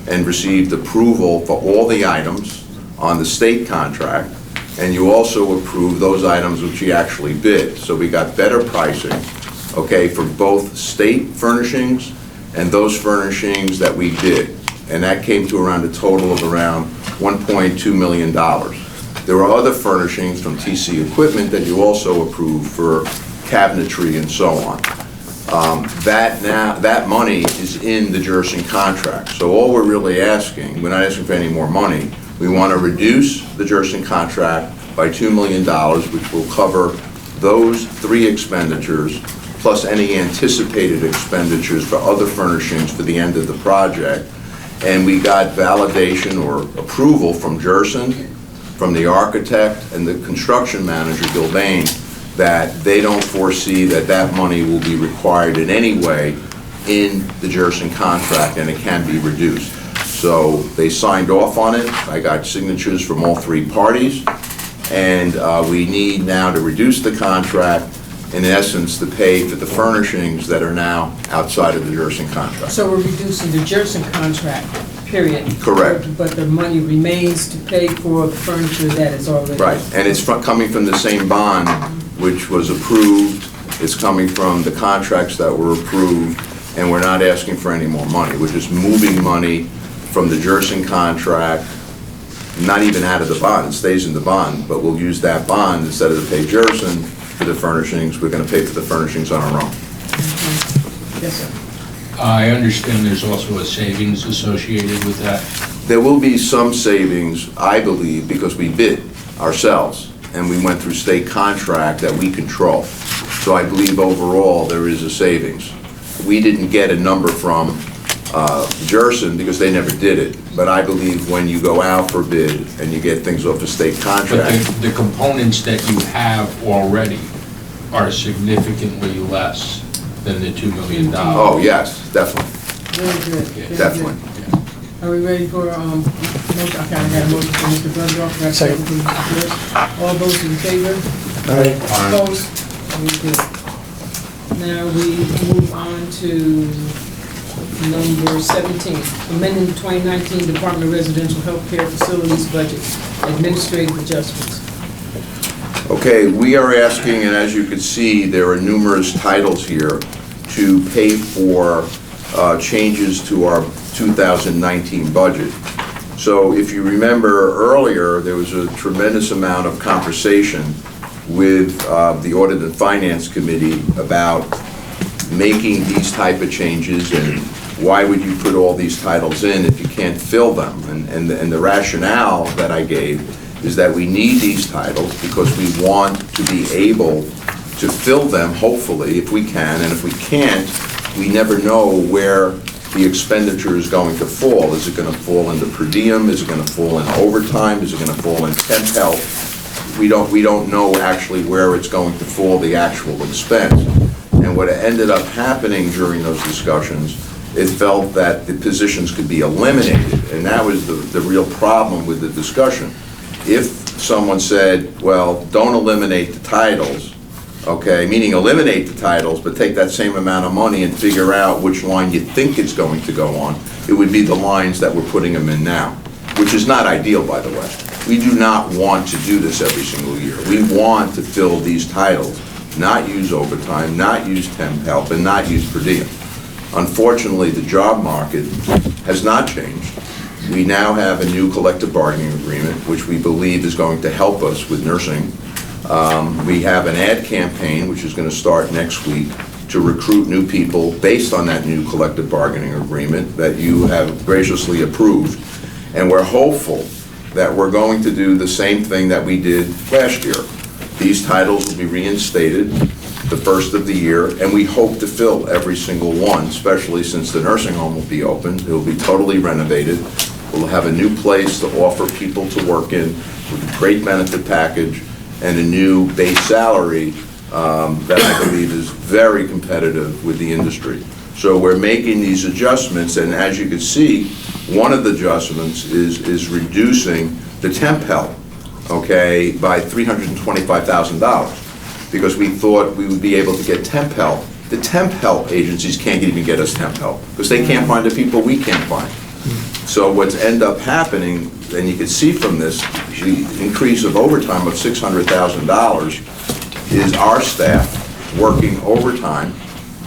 Speaker 12: and received approval for all the items on the state contract, and you also approved those items which you actually bid. So we got better pricing, okay, for both state furnishings and those furnishings that we bid. And that came to around a total of around $1.2 million. There were other furnishings from TC Equipment that you also approved for cabinetry and so on. That money is in the Jerson contract. So all we're really asking, we're not asking for any more money. We want to reduce the Jerson contract by $2 million, which will cover those 3 expenditures, plus any anticipated expenditures for other furnishings for the end of the project. And we got validation or approval from Jerson, from the architect and the construction manager, Gilbane, that they don't foresee that that money will be required in any way in the Jerson contract, and it can be reduced. So they signed off on it. I got signatures from all 3 parties, and we need now to reduce the contract, in essence, to pay for the furnishings that are now outside of the Jerson contract.
Speaker 1: So we're reducing the Jerson contract, period.
Speaker 12: Correct.
Speaker 1: But the money remains to pay for the furniture that is already.
Speaker 12: Right, and it's coming from the same bond which was approved. It's coming from the contracts that were approved, and we're not asking for any more money. We're just moving money from the Jerson contract, not even out of the bond. It stays in the bond, but we'll use that bond instead of to pay Jerson for the furnishings. We're going to pay for the furnishings on our own.
Speaker 1: Yes, sir.
Speaker 5: I understand there's also a savings associated with that.
Speaker 12: There will be some savings, I believe, because we bid ourselves, and we went through state contract that we control. So I believe overall there is a savings. We didn't get a number from Jerson because they never did it, but I believe when you go out for bid and you get things off a state contract.
Speaker 5: But the components that you have already are significantly less than the $2 million.
Speaker 12: Oh, yes, definitely,
Speaker 1: Very good. Very
Speaker 12: definitely.
Speaker 1: Are we ready for, motion? I kind of got a motion from Mr. Brundroff. Got a
Speaker 8: Second.
Speaker 1: from Mr. Bliss. All those in favor? Opposed? Very good. Now we move on to number 17, amending the 2019 Department of Residential Health Care Facilities budget, administrative adjustments.
Speaker 12: Okay, we are asking, and as you can see, there are numerous titles here to pay for changes to our 2019 budget. So if you remember earlier, there was a tremendous amount of conversation with the Audit and Finance Committee about making these type of changes, and why would you put all these titles in if you can't fill them? And the rationale that I gave is that we need these titles because we want to be able to fill them, hopefully, if we can, and if we can't, we never know where the expenditure is going to fall. Is it going to fall into per diem? Is it going to fall in overtime? Is it going to fall in temp help? We don't know actually where it's going to fall, the actual expense. And what ended up happening during those discussions, it felt that the positions could be eliminated, and that was the real problem with the discussion. If someone said, well, don't eliminate the titles, okay, meaning eliminate the titles, but take that same amount of money and figure out which line you think it's going to go on, it would be the lines that we're putting them in now, which is not ideal, by the way. We do not want to do this every single year. We want to fill these titles, not use overtime, not use temp help, and not use per diem. Unfortunately, the job market has not changed. We now have a new collective bargaining agreement, which we believe is going to help us with nursing. We have an ad campaign, which is going to start next week, to recruit new people based on that new collective bargaining agreement that you have graciously approved. And we're hopeful that we're going to do the same thing that we did last year. These titles will be reinstated the first of the year, and we hope to fill every single one, especially since the nursing home will be open. It will be totally renovated, We'll have a new place to offer people to work in with a great benefit package and a new base salary that I believe is very competitive with the industry. So we're making these adjustments, and as you can see, one of the adjustments is reducing the temp help, okay, by $325,000, because we thought we would be able to get temp help. The temp help agencies can't even get us temp help, because they can't find the people we can't find. So what's end up happening, and you can see from this, the increase of overtime of $600,000 is our staff working overtime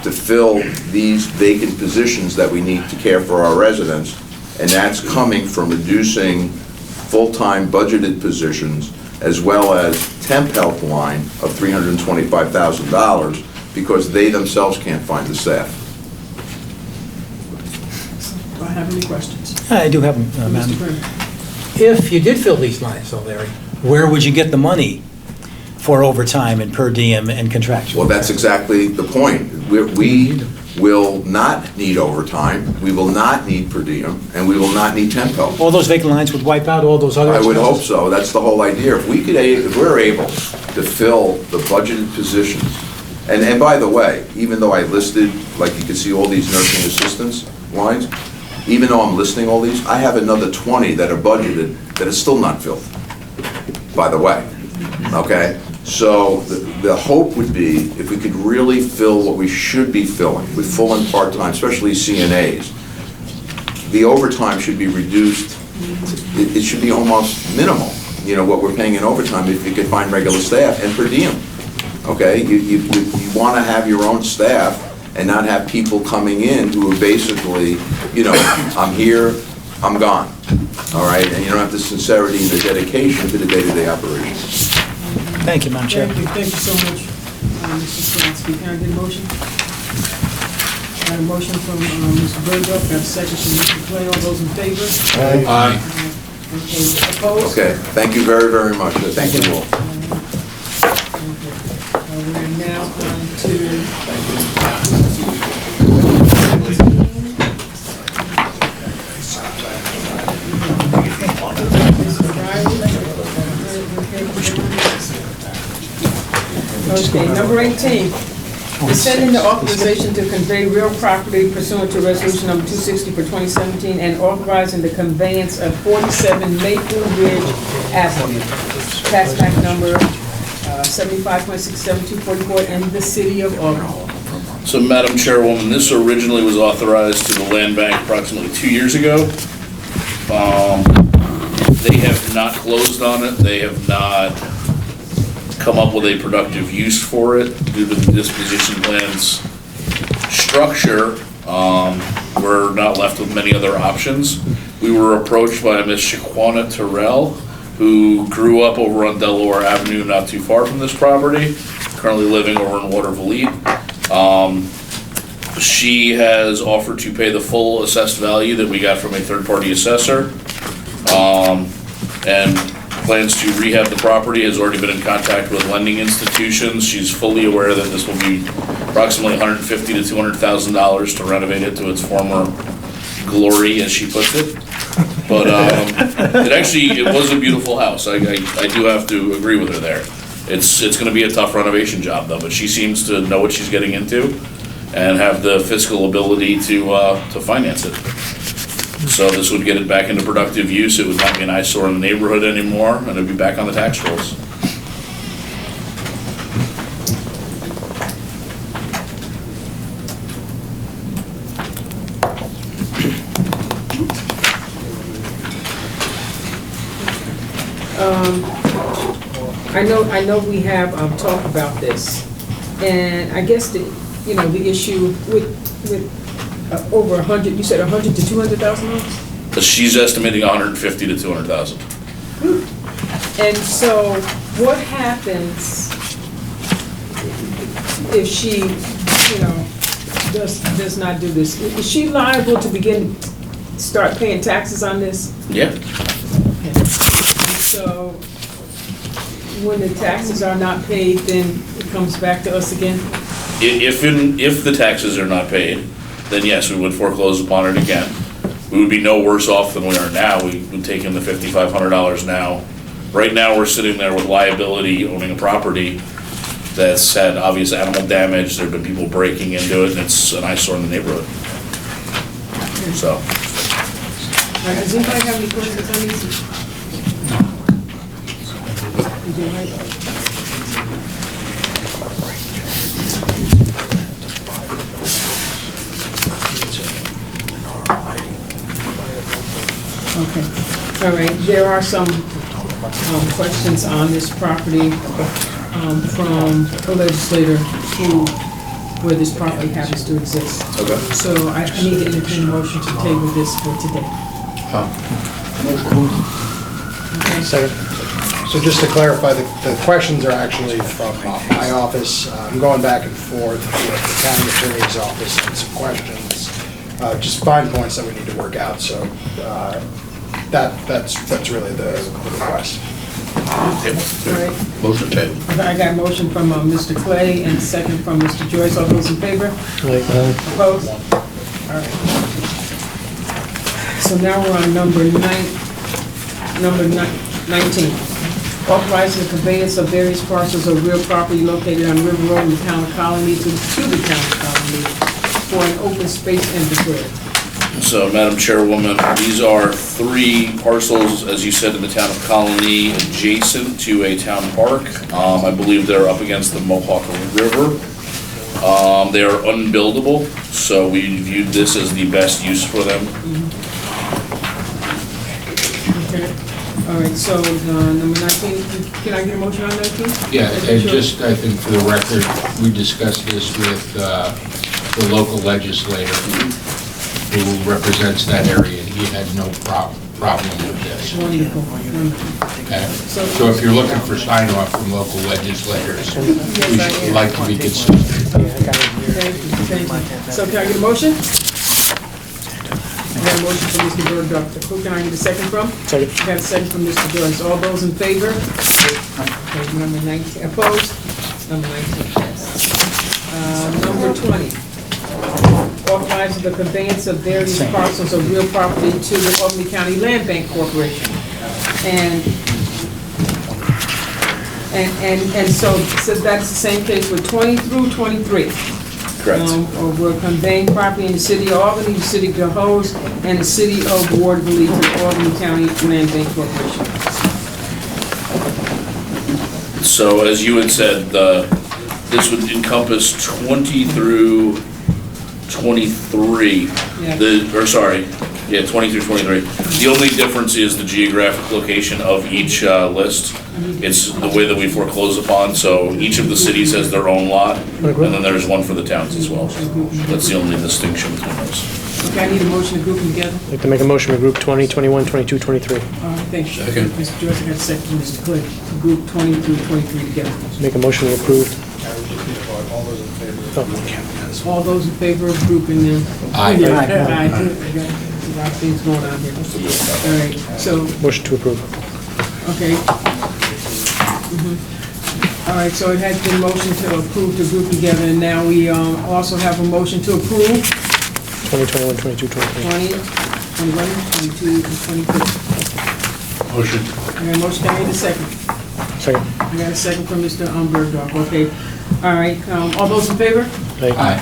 Speaker 12: to fill these vacant positions that we need to care for our residents, and that's coming from reducing full-time budgeted positions as well as temp help line of $325,000 because they themselves can't find the staff.
Speaker 1: Do I have any questions?
Speaker 3: I do have them,
Speaker 1: Mr.
Speaker 3: Madam.
Speaker 1: Brennan?
Speaker 3: If you did fill these lines, though, Larry, where would you get the money for overtime and per diem and contractual?
Speaker 12: Well, that's exactly the point. We will not need overtime, we will not need per diem, and we will not need temp help.
Speaker 3: All those vacant lines would wipe out all those other
Speaker 12: I would hope
Speaker 3: expenses?
Speaker 12: so. That's the whole idea. If we're able to fill the budgeted positions, and by the way, even though I listed, like you can see all these nursing assistants lines, even though I'm listing all these, I have another 20 that are budgeted that is still not filled, by the way, okay? So the hope would be if we could really fill what we should be filling with full and part-time, especially CNAs, the overtime should be reduced. It should be almost minimal, you know, what we're paying in overtime if you could find regular staff and per diem, okay? You want to have your own staff and not have people coming in who are basically, you know, I'm here, I'm gone, all right? And you don't have the sincerity and the dedication to the day-to-day operations.
Speaker 3: Thank you, Madam Chair.
Speaker 1: Thank you so much, Mr. Stransky. Can I get a motion? I have a motion from Mr. Burgo, got a second from Mr. Clay. All those in favor?
Speaker 5: Aye.
Speaker 1: Okay, opposed?
Speaker 12: Okay, thank you very, very much. Thank you all.
Speaker 1: We're now on to... Okay, number 18, rescinding the authorization to convey real property pursuant to resolution number 260 for 2017 and authorizing the conveyance of 47 Maple Ridge Avenue, tax map number 75.67244 in the city of Auburn.
Speaker 13: So, Madam Chairwoman, this originally was authorized to the land bank approximately 2 years ago. They have not closed on it. They have not come up with a productive use for it due to the disposition plan's structure. We're not left with many other options. We were approached by Ms. Shaquana Terrell, who grew up over on Delaware Avenue, not too far from this property, currently living over in Waterville. She has offered to pay the full assessed value that we got from a third-party assessor, and plans to rehab the property, has already been in contact with lending institutions. She's fully aware that this will be approximately $150,000 to $200,000 to renovate it to its former glory, as she puts it. But it was a beautiful house. I do have to agree with her there. It's going to be a tough renovation job, though, but she seems to know what she's getting into and have the fiscal ability to finance it. So this would get it back into productive use. It would not be an eyesore in the neighborhood anymore, and it would be back on the tax rolls.
Speaker 1: I know we have talked about this, and I guess the issue with over 100, you said 100 to 200,000 dollars?
Speaker 13: She's estimating 150 to 200,000.
Speaker 1: And so what happens if she, does not do this? Is she liable to start paying taxes on this?
Speaker 13: Yeah.
Speaker 1: So when the taxes are not paid, then it comes back to us again?
Speaker 13: If the taxes are not paid, then yes, we would foreclose upon it again. we would be no worse off than we are now. We would take in the $5,500 now. Right now, we're sitting there with liability, owning a property that's had obvious animal damage, there've been people breaking into it, and it's an eyesore in the neighborhood. So,
Speaker 1: Does anybody have any questions on these? You do, right? Okay, all right, there are some questions on this property from a legislator where this property happens to exist.
Speaker 13: okay.
Speaker 1: So I need to entertain a motion to table this for today. Okay.
Speaker 14: Second. So just to clarify, the questions are actually from my office. I'm going back and forth with the county attorney's office on some questions, just fine points that we need to work out. So that's really the request.
Speaker 1: All right.
Speaker 9: Motion table.
Speaker 1: Okay, I got a motion from Mr. Clay and a second from Mr. Joyce. All those in favor? Opposed? All right. So now we're on number 19. Authorizing the conveyance of various parcels of real property located on River Road in the town of Colony to the town of Colony for an open space inventory.
Speaker 13: So, Madam Chairwoman, these are 3 parcels, as you said, in the town of Colony, adjacent to a town park. I believe they're up against the Mohawk River. They are unbuildable, so we viewed this as the best use for them.
Speaker 1: Okay. All right, so number 19, can I get a motion on 19?
Speaker 5: Yeah, and just, I think for the record, we discussed this with the local legislator who represents that area, and he had no problem with this.
Speaker 1: Wonderful.
Speaker 5: Okay? So if you're looking for sign off from local legislators, we should like to be consistent.
Speaker 1: Thank you. So can I get a motion? I got a motion from Mr. Bird, Dr. Who can I get a second from?
Speaker 8: Second.
Speaker 1: I got a second from Mr. Joyce. All those in favor? Okay, number 19, opposed? Number 19 passes. Number 20. Authorizing the conveyance of various parcels of real property to the Albany County Land Bank Corporation. And so that's the same case with 20 through 23.
Speaker 13: Correct.
Speaker 1: We're conveying property in the city of Albany, the city of DeHoes, and the city of Waterville to the Albany County Land Bank Corporation.
Speaker 13: So, as you had said, this would encompass 20 through 23.
Speaker 1: Yeah.
Speaker 13: 20 through 23. The only difference is the geographic location of each list. It's the way that we foreclose upon, so each of the cities has their own lot, and then there's one for the towns as well. That's the only distinction between those.
Speaker 1: Okay, I need a motion to group them together.
Speaker 8: I'd like to make a motion to group 20, 21, 22, 23.
Speaker 1: All right, thank you.
Speaker 9: Second.
Speaker 1: Mr. Joyce, I got a second from Mr. Clay. To group 20 through 23 together.
Speaker 8: Make a motion to approve.
Speaker 14: All those in favor?
Speaker 1: All those in favor of grouping them?
Speaker 5: Aye.
Speaker 1: Yeah, aye. I got a lot of things going on here. All right, so,
Speaker 8: Motion to approve.
Speaker 1: okay. All right, so it has been motion to approve to group together, and now we also have a motion to approve
Speaker 8: 20, 21, 22, 23.
Speaker 1: 20, 21, 22, and 23.
Speaker 9: Motion.
Speaker 1: I got a motion, can I get a second?
Speaker 8: Second.
Speaker 1: I got a second from Mr. Bergdorf, okay. All right, all those in favor?
Speaker 5: Aye.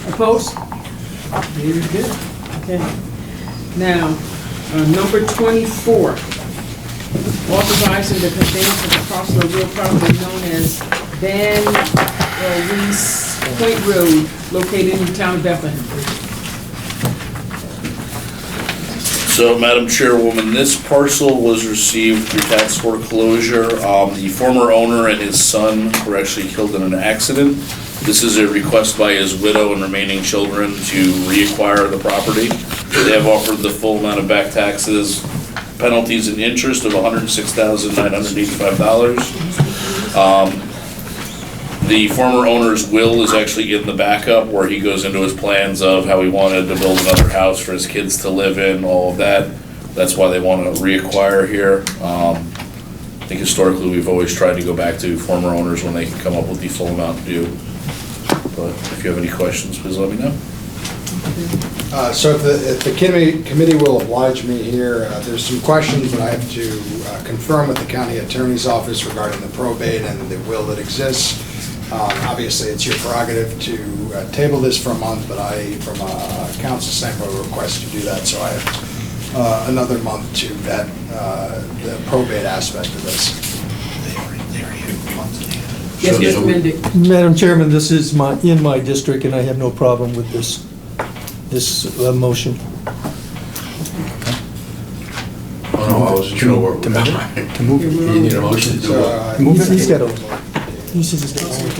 Speaker 1: Opposed? Very good, okay. Now, number 24, authorizing the conveyance of the parcel of real property known as Van Reese Point Road, located in the town of Bethlehem.
Speaker 13: So, Madam Chairwoman, this parcel was received through tax foreclosure. The former owner and his son were actually killed in an accident. This is a request by his widow and remaining children to reacquire the property. They have offered the full amount of back taxes, penalties and interest of $106,985. The former owner's will is actually in the backup, where he goes into his plans of how he wanted to build another house for his kids to live in, all of that. That's why they want to reacquire here. I think historically, we've always tried to go back to former owners when they can come up with the full amount due. But if you have any questions, please let me know.
Speaker 14: So if the committee will oblige me here, there's some questions that I have to confirm with the county attorney's office regarding the probate and the will that exists. Obviously, it's your prerogative to table this for a month, but from a council standpoint, request to do that, so I have another month to vet the probate aspect of this.
Speaker 1: Yes, Mr. Mendick.
Speaker 2: Madam Chairman, this is in my district, and I have no problem with this motion.
Speaker 9: Oh, no, I wasn't sure where.
Speaker 3: To move it.
Speaker 9: You need a motion to do what?
Speaker 3: Move it.
Speaker 2: He's got a, he says he's got one.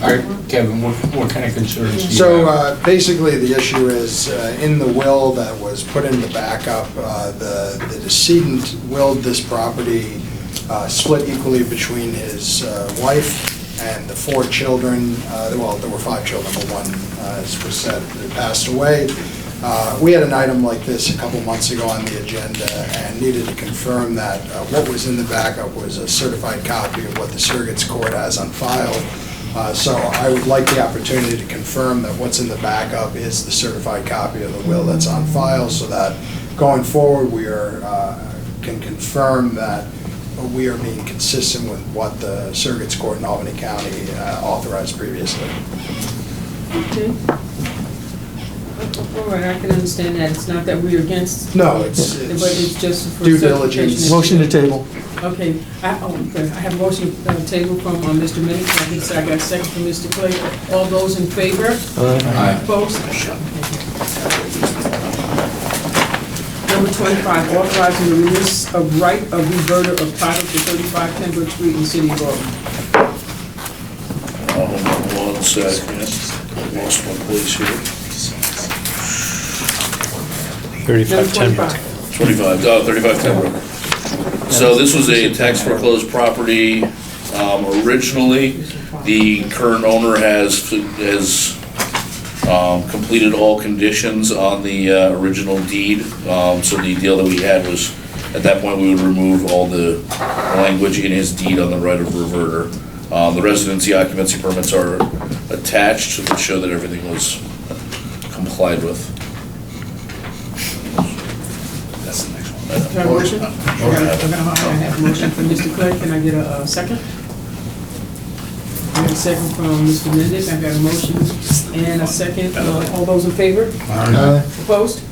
Speaker 5: All right, Kevin, what kind of concerns do you have?
Speaker 14: So basically, the issue is, in the will that was put in the backup, the decedent willed this property split equally between his wife and the 4 children. Well, there were 5 children, but one, as was said, passed away. We had an item like this a couple months ago on the agenda and needed to confirm that what was in the backup was a certified copy of what the surrogates court has on file. So I would like the opportunity to confirm that what's in the backup is the certified copy of the will that's on file, so that going forward, we can confirm that we are being consistent with what the surrogates court in Albany County authorized previously.
Speaker 1: Okay. All right, I can understand that. It's not that we're against.
Speaker 14: No, it's
Speaker 1: But it's just for
Speaker 14: due
Speaker 1: certification.
Speaker 14: diligence.
Speaker 2: Motion to table.
Speaker 1: Okay, I have a motion table from Mr. Minnick, I got a second from Mr. Clay. All those in favor?
Speaker 5: Aye.
Speaker 1: Opposed? Number 25, authorizing the release of right of reverter of title to 35 Pembroke Street in the city of Albany.
Speaker 13: Hold on one second. I lost my place here.
Speaker 8: 35
Speaker 1: Number
Speaker 8: 10.
Speaker 13: 35 Pembroke. So this was a tax foreclosed property. Originally, the current owner has completed all conditions on the original deed. So the deal that we had was, at that point, we would remove all the language in his deed on the right of reverter. The residency occupancy permits are attached to show that everything was complied with. That's the next one.
Speaker 1: Can I have a motion? I have a motion from Mr. Clay. Can I get a second? I got a second from Mr. Mendick. I got a motion and a second. All those in favor? Opposed?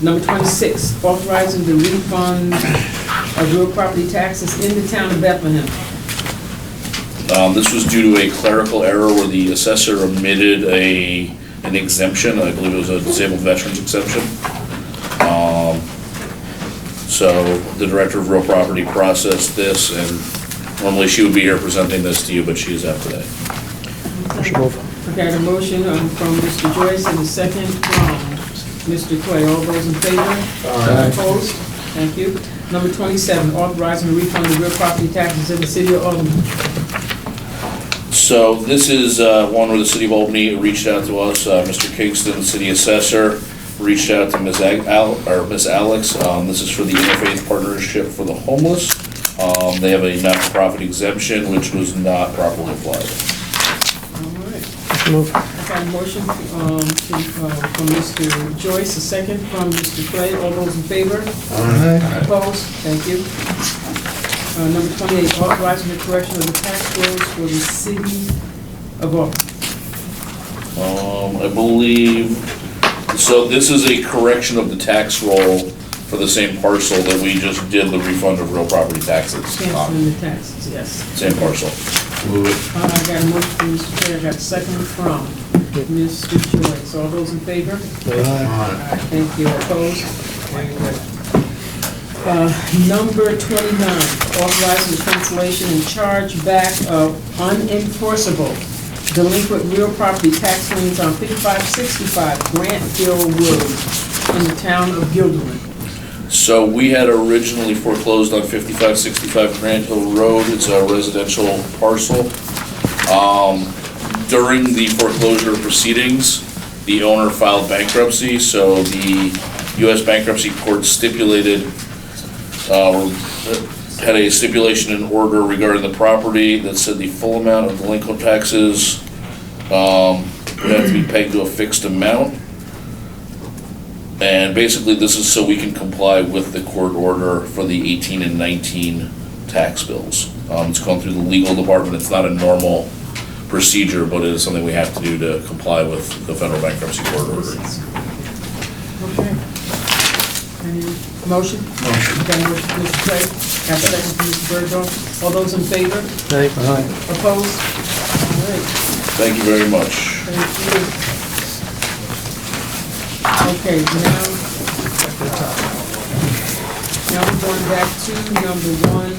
Speaker 1: Number 26, authorizing the refund of real property taxes in the town of Bethlehem.
Speaker 13: This was due to a clerical error where the assessor omitted an exemption. I believe it was a disabled veterans exemption. So the director of real property processed this, and normally she would be here presenting this to you, but she is out today.
Speaker 1: I got a motion from Mr. Joyce and a second from Mr. Clay. All those in favor? Opposed? Thank you. Number 27, authorizing the refund of real property taxes in the city of Albany.
Speaker 13: So this is one where the city of Albany reached out to us. Mr. Kingston, the city assessor, reached out to Ms. Alex. This is for the Interfaith Partnership for the Homeless. They have a not-for-profit exemption, which was not properly applied.
Speaker 1: All right. I got a motion from Mr. Joyce, a second from Mr. Clay. All those in favor? Opposed? Thank you. Number 28, authorizing the correction of the tax rolls for the city of Albany.
Speaker 13: I believe, so this is a correction of the tax roll for the same parcel that we just did the refund of real property taxes.
Speaker 1: Canceling the taxes, yes.
Speaker 13: Same parcel.
Speaker 9: Move it.
Speaker 1: I got a motion from Mr. Clay. I got a second from Mr. Joyce. All those in favor? Aye. Thank you. Opposed? Very good. Number 29, authorizing the cancellation and charge back of unenforceable delinquent real property tax liens on 5565 Grant Hill Road in the town of Guilderland.
Speaker 13: So we had originally foreclosed on 5565 Grant Hill Road. It's a residential parcel. During the foreclosure proceedings, the owner filed bankruptcy, so the U.S. Bankruptcy Court stipulated, had a stipulation in order regarding the property that said the full amount of delinquent taxes would have to be pegged to a fixed amount. And basically, this is so we can comply with the court order for the 18 and 19 tax bills. It's gone through the legal department. It's not a normal procedure, but it is something we have to do to comply with the federal bankruptcy court order.
Speaker 1: Okay. Any motion? Motion. Okay, motion, Mr. Craig. Have a second from Mr. Bergeron. All those in favor? Opposed? All right.
Speaker 13: Thank you very much.
Speaker 1: Thank you. Okay, now we're going back to number one,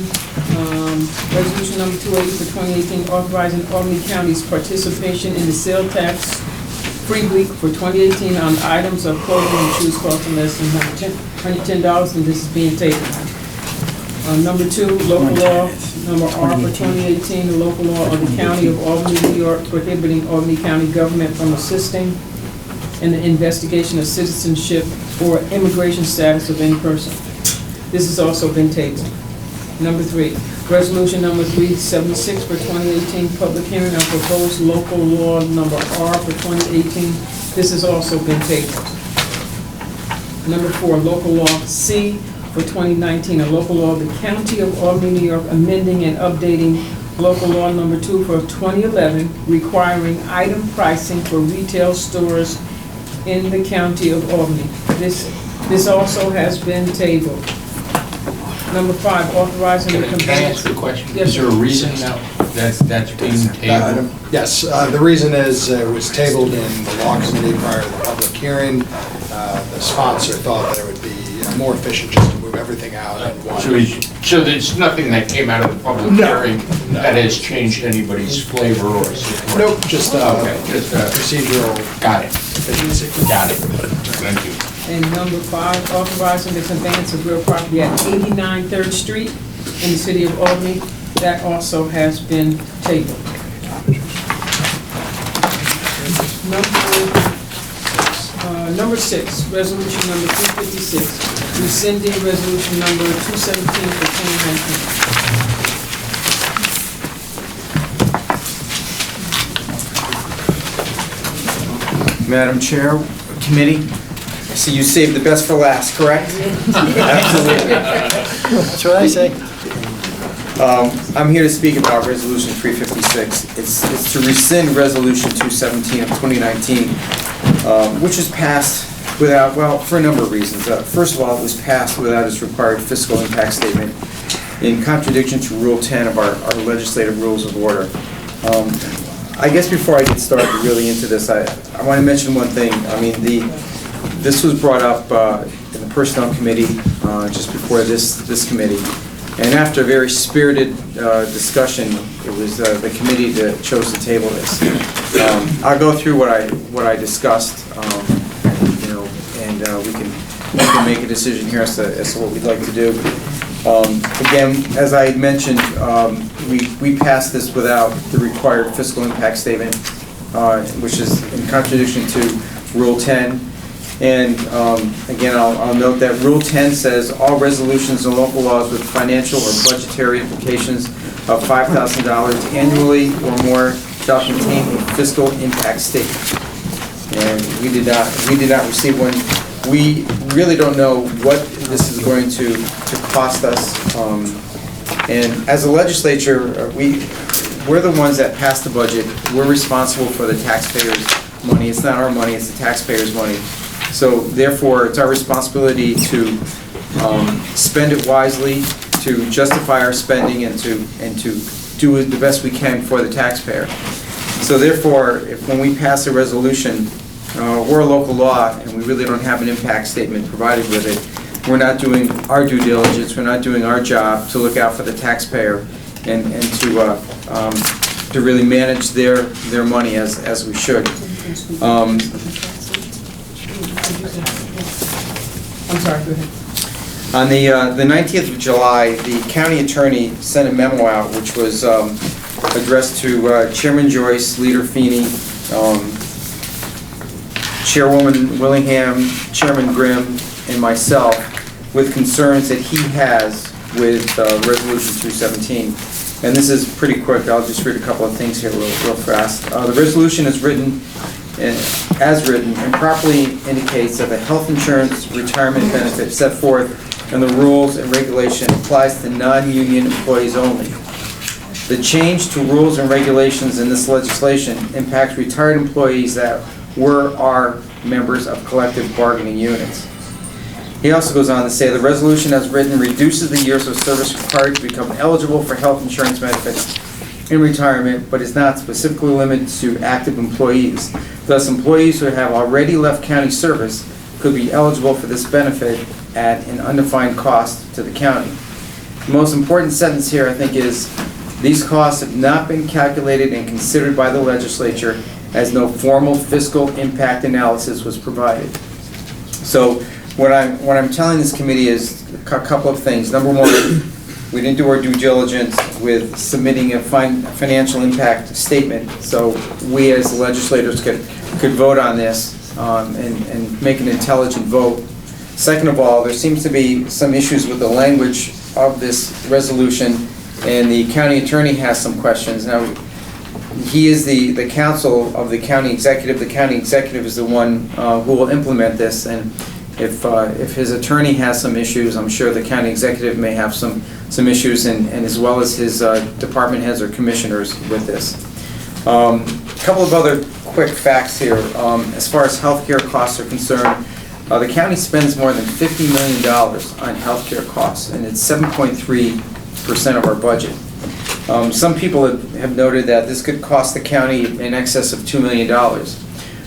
Speaker 1: resolution number 280 for 2018, authorizing Albany County's participation in the sale tax free week for 2018 on items of clothing and shoes costing less than $110, and this is being taken. Number two, local law, number R for 2018, the local law of the County of Albany, New York, prohibiting Albany County government from assisting in the investigation of citizenship or immigration status of any person. This has also been tabled. Number three, resolution number 376 for 2018, public hearing on proposed local law number R for 2018. This has also been tabled. Number four, local law C for 2019, a local law of the County of Albany, New York, amending and updating local law number 2 for 2011, requiring item pricing for retail stores in the County of Albany. This also has been tabled. Number five, authorizing the conveyance.
Speaker 5: Can I ask a question?
Speaker 1: Yes,
Speaker 5: Is there a
Speaker 1: sir.
Speaker 5: reason that's being tabled?
Speaker 14: Yes, the reason is it was tabled in the law committee prior to the public hearing. The sponsor thought that it would be more efficient just to move everything out in one.
Speaker 5: So there's nothing that came out of the public hearing that has changed anybody's flavor or support?
Speaker 14: Nope, just
Speaker 5: Okay, just
Speaker 14: procedural
Speaker 5: got it.
Speaker 14: efficiency.
Speaker 5: Got it. Thank you.
Speaker 1: And number five, authorizing the conveyance of real property at 89 3rd Street in the city of Albany. That also has been tabled. Number six, resolution number 356, rescinding resolution number 217 for 2019.
Speaker 15: Madam Chair, committee, I see you saved the best for last, correct? Absolutely.
Speaker 2: That's what I say.
Speaker 15: I'm here to speak about Resolution 356. It's to rescind Resolution 217 of 2019, which was passed without, well, for a number of reasons. First of all, it was passed without its required fiscal impact statement in contradiction to Rule 10 of our legislative rules of order. I guess before I get started really into this, I want to mention one thing. I mean, this was brought up in the Personnel Committee just before this committee. And after a very spirited discussion, it was the committee that chose to table this. I'll go through what I discussed, and we can make a decision here as to what we'd like to do. Again, as I had mentioned, we passed this without the required fiscal impact statement, which is in contradiction to Rule 10. And again, I'll note that Rule 10 says all resolutions and local laws with financial or budgetary implications of $5,000 annually or more shall contain a fiscal impact statement. And we did not receive one. We really don't know what this is going to cost us. And as a legislature, we're the ones that pass the budget. We're responsible for the taxpayers' money. It's not our money, it's the taxpayers' money. So therefore, it's our responsibility to spend it wisely, to justify our spending, and to do the best we can for the taxpayer. So therefore, when we pass a resolution, we're a local law, and we really don't have an impact statement provided with it. We're not doing our due diligence. We're not doing our job to look out for the taxpayer and to really manage their money as we should.
Speaker 1: I'm sorry, go ahead.
Speaker 15: On the 19th of July, the county attorney sent a memo out which was addressed to Chairman Joyce, Leader Feeney, Chairwoman Willingham, Chairman Grimm, and myself with concerns that he has with Resolution 217. And this is pretty quick. I'll just read a couple of things here real fast. The resolution is written, as written, and properly indicates that the health insurance retirement benefit set forth in the rules and regulation applies to non-union employees only. The change to rules and regulations in this legislation impacts retired employees that were or are members of collective bargaining units. He also goes on to say the resolution as written reduces the years of service required to become eligible for health insurance benefits in retirement, but is not specifically limited to active employees. Thus, employees who have already left county service could be eligible for this benefit at an undefined cost to the county. The most important sentence here, I think, is these costs have not been calculated and considered by the legislature, as no formal fiscal impact analysis was provided. So what I'm telling this committee is a couple of things. Number one, we didn't do our due diligence with submitting a financial impact statement, so we as legislators could vote on this and make an intelligent vote. Second of all, there seems to be some issues with the language of this resolution, and the county attorney has some questions. Now, he is the counsel of the county executive. The county executive is the one who will implement this, and if his attorney has some issues, I'm sure the county executive may have some issues, and as well as his department heads or commissioners with this. A couple of other quick facts here. As far as healthcare costs are concerned, the county spends more than $50 million on healthcare costs, and it's 7.3% of our budget. Some people have noted that this could cost the county in excess of $2 million.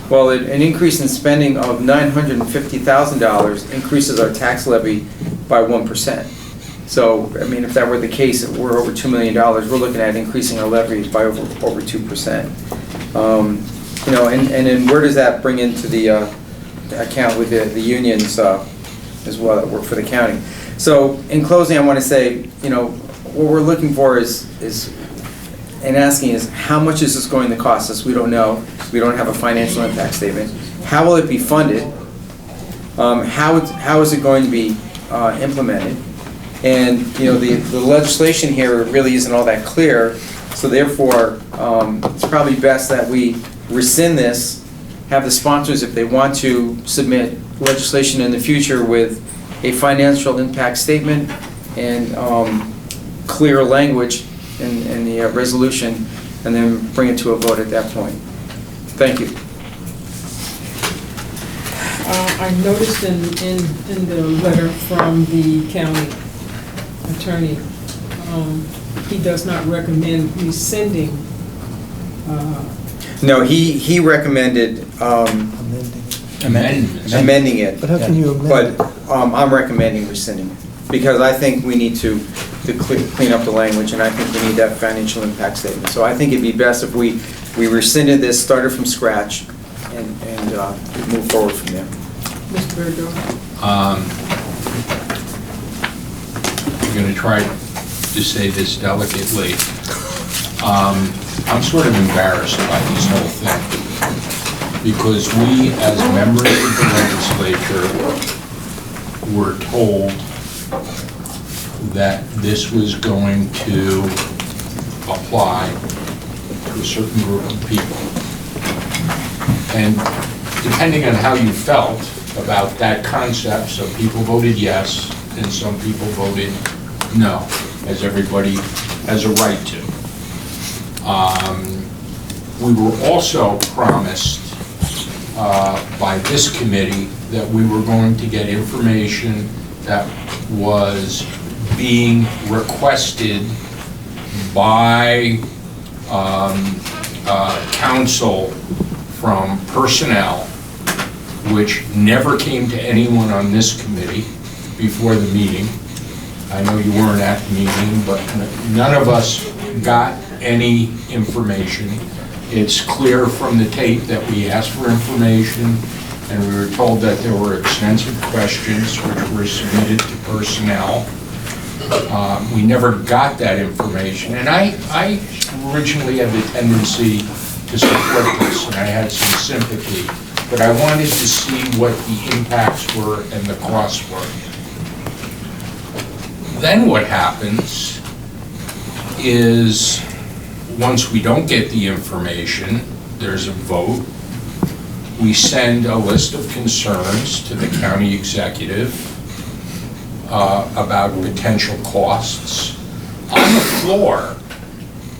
Speaker 15: Well, an increase in spending of $950,000 increases our tax levy by 1%. So, I mean, if that were the case, we're over $2 million, we're looking at increasing our levies by over 2%. You know, and then where does that bring into the account with the unions as well that work for the county? So, in closing, I want to say, you know, what we're looking for is and asking is, how much is this going to cost us? We don't know. We don't have a financial impact statement. How will it be funded? How is it going to be implemented? And, you know, the legislation here really isn't all that clear, so therefore, it's probably best that we rescind this, have the sponsors, if they want to submit legislation in the future with a financial impact statement and clear language in the resolution, and then bring it to a vote at that point. Thank you.
Speaker 1: I noticed in the letter from the county attorney, he does not recommend rescinding.
Speaker 15: No, he recommended amending it.
Speaker 2: But how can you amend it?
Speaker 15: But I'm recommending rescinding it, because I think we need to clean up the language, and I think we need that financial impact statement. So I think it'd be best if we rescinded this, started from scratch, and move forward from there.
Speaker 1: Mr. Bergeron?
Speaker 5: I'm going to try to say this delicately. I'm sort of embarrassed by this whole thing, because we, as members of the legislature, were told that this was going to apply to a certain group of people. And depending on how you felt about that concept, some people voted yes, and some people voted no, as everybody has a right to. We were also promised by this committee that we were going to get information that was being requested by counsel from personnel, which never came to anyone on this committee before the meeting. I know you weren't at the meeting, but none of us got any information. It's clear from the tape that we asked for information, and we were told that there were extensive questions which were submitted to personnel. We never got that information, and I originally had the tendency to support this, and I had some sympathy, but I wanted to see what the impacts were and the costs were. Then what happens is, once we don't get the information, there's a vote. We send a list of concerns to the county executive about potential costs. On the floor,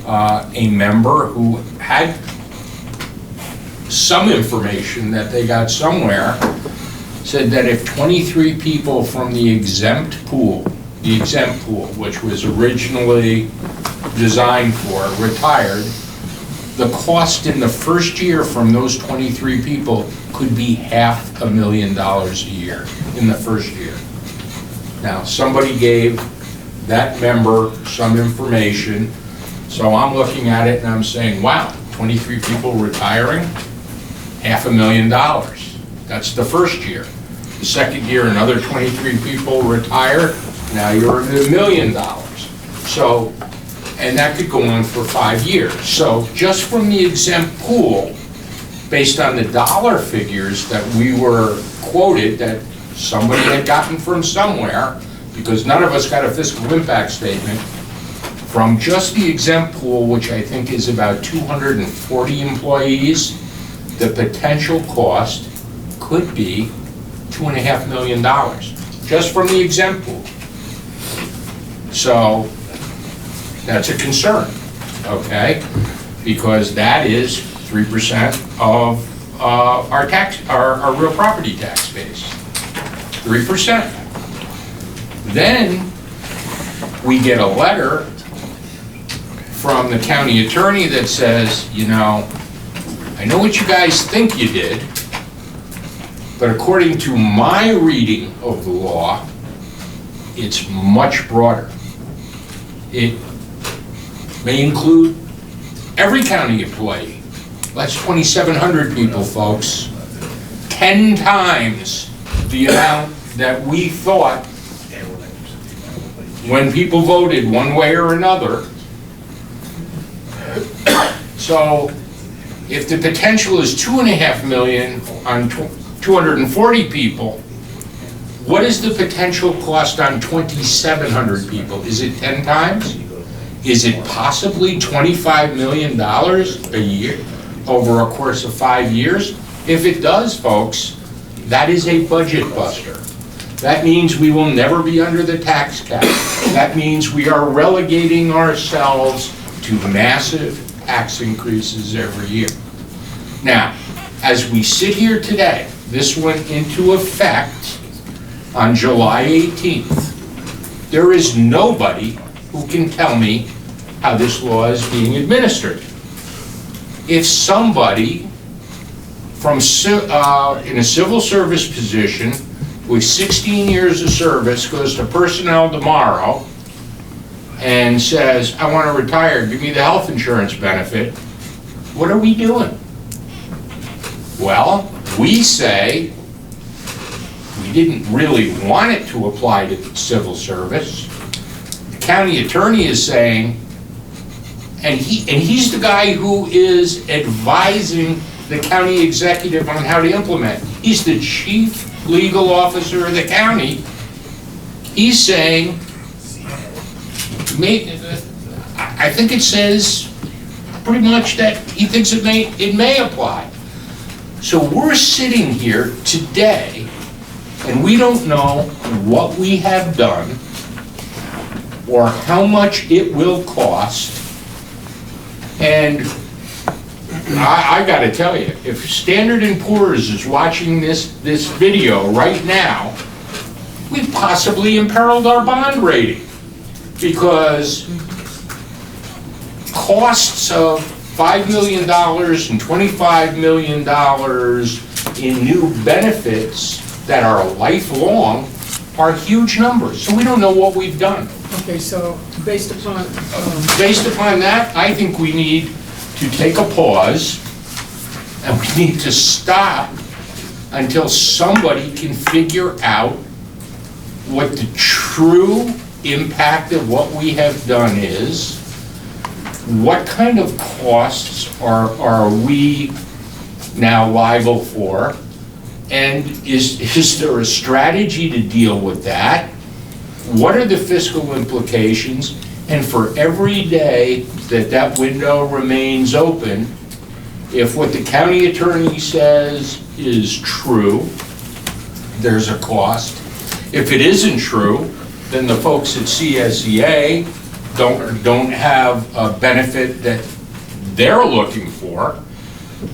Speaker 5: a member who had some information that they got somewhere said that if 23 people from the exempt pool, which was originally designed for, retired, the cost in the first year from those 23 people could be $500,000 a year in the first year. Now, somebody gave that member some information, so I'm looking at it and I'm saying, wow, 23 people retiring, $500,000. That's the first year. The second year, another 23 people retire, now you're at $1 million. So, and that could go on for 5 years. So just from the exempt pool, based on the dollar figures that we were quoted, that somebody had gotten from somewhere, because none of us got a fiscal impact statement, from just the exempt pool, which I think is about 240 employees, the potential cost could be $2.5 million, just from the exempt pool. So that's a concern, okay? Because that is 3% of our tax, our real property tax base, 3%. Then we get a letter from the county attorney that says, you know, I know what you guys think you did, but according to my reading of the law, it's much broader. It may include every county employee. That's 2,700 people, folks. 10 times the amount that we thought when people voted one way or another. So if the potential is $2.5 million on 240 people, what is the potential cost on 2,700 people? Is it 10 times? Is it possibly $25 million a year over a course of 5 years? If it does, folks, that is a budget buster. That means we will never be under the tax cap. That means we are relegating ourselves to massive tax increases every year. Now, as we sit here today, this went into effect on July 18th. There is nobody who can tell me how this law is being administered. If somebody from in a civil service position with 16 years of service goes to personnel tomorrow and says, I want to retire, give me the health insurance benefit, what are we doing? Well, we say we didn't really want it to apply to civil service. The county attorney is saying, and he's the guy who is advising the county executive on how to implement. He's the chief legal officer of the county. He's saying, I think it says pretty much that he thinks it may apply. So we're sitting here today and we don't know what we have done or how much it will cost. And I gotta tell you, if Standard & Poor's is watching this video right now, we've possibly imperiled our bond rating, because costs of $5 million and $25 million in new benefits that are lifelong are huge numbers. So we don't know what we've done.
Speaker 1: Okay, so based upon
Speaker 5: that, I think we need to take a pause and we need to stop until somebody can figure out what the true impact of what we have done is, what kind of costs are we now liable for, and is there a strategy to deal with that? what are the fiscal implications? And for every day that that window remains open, if what the county attorney says is true, there's a cost. If it isn't true, then the folks at CSEA don't have a benefit that they're looking for.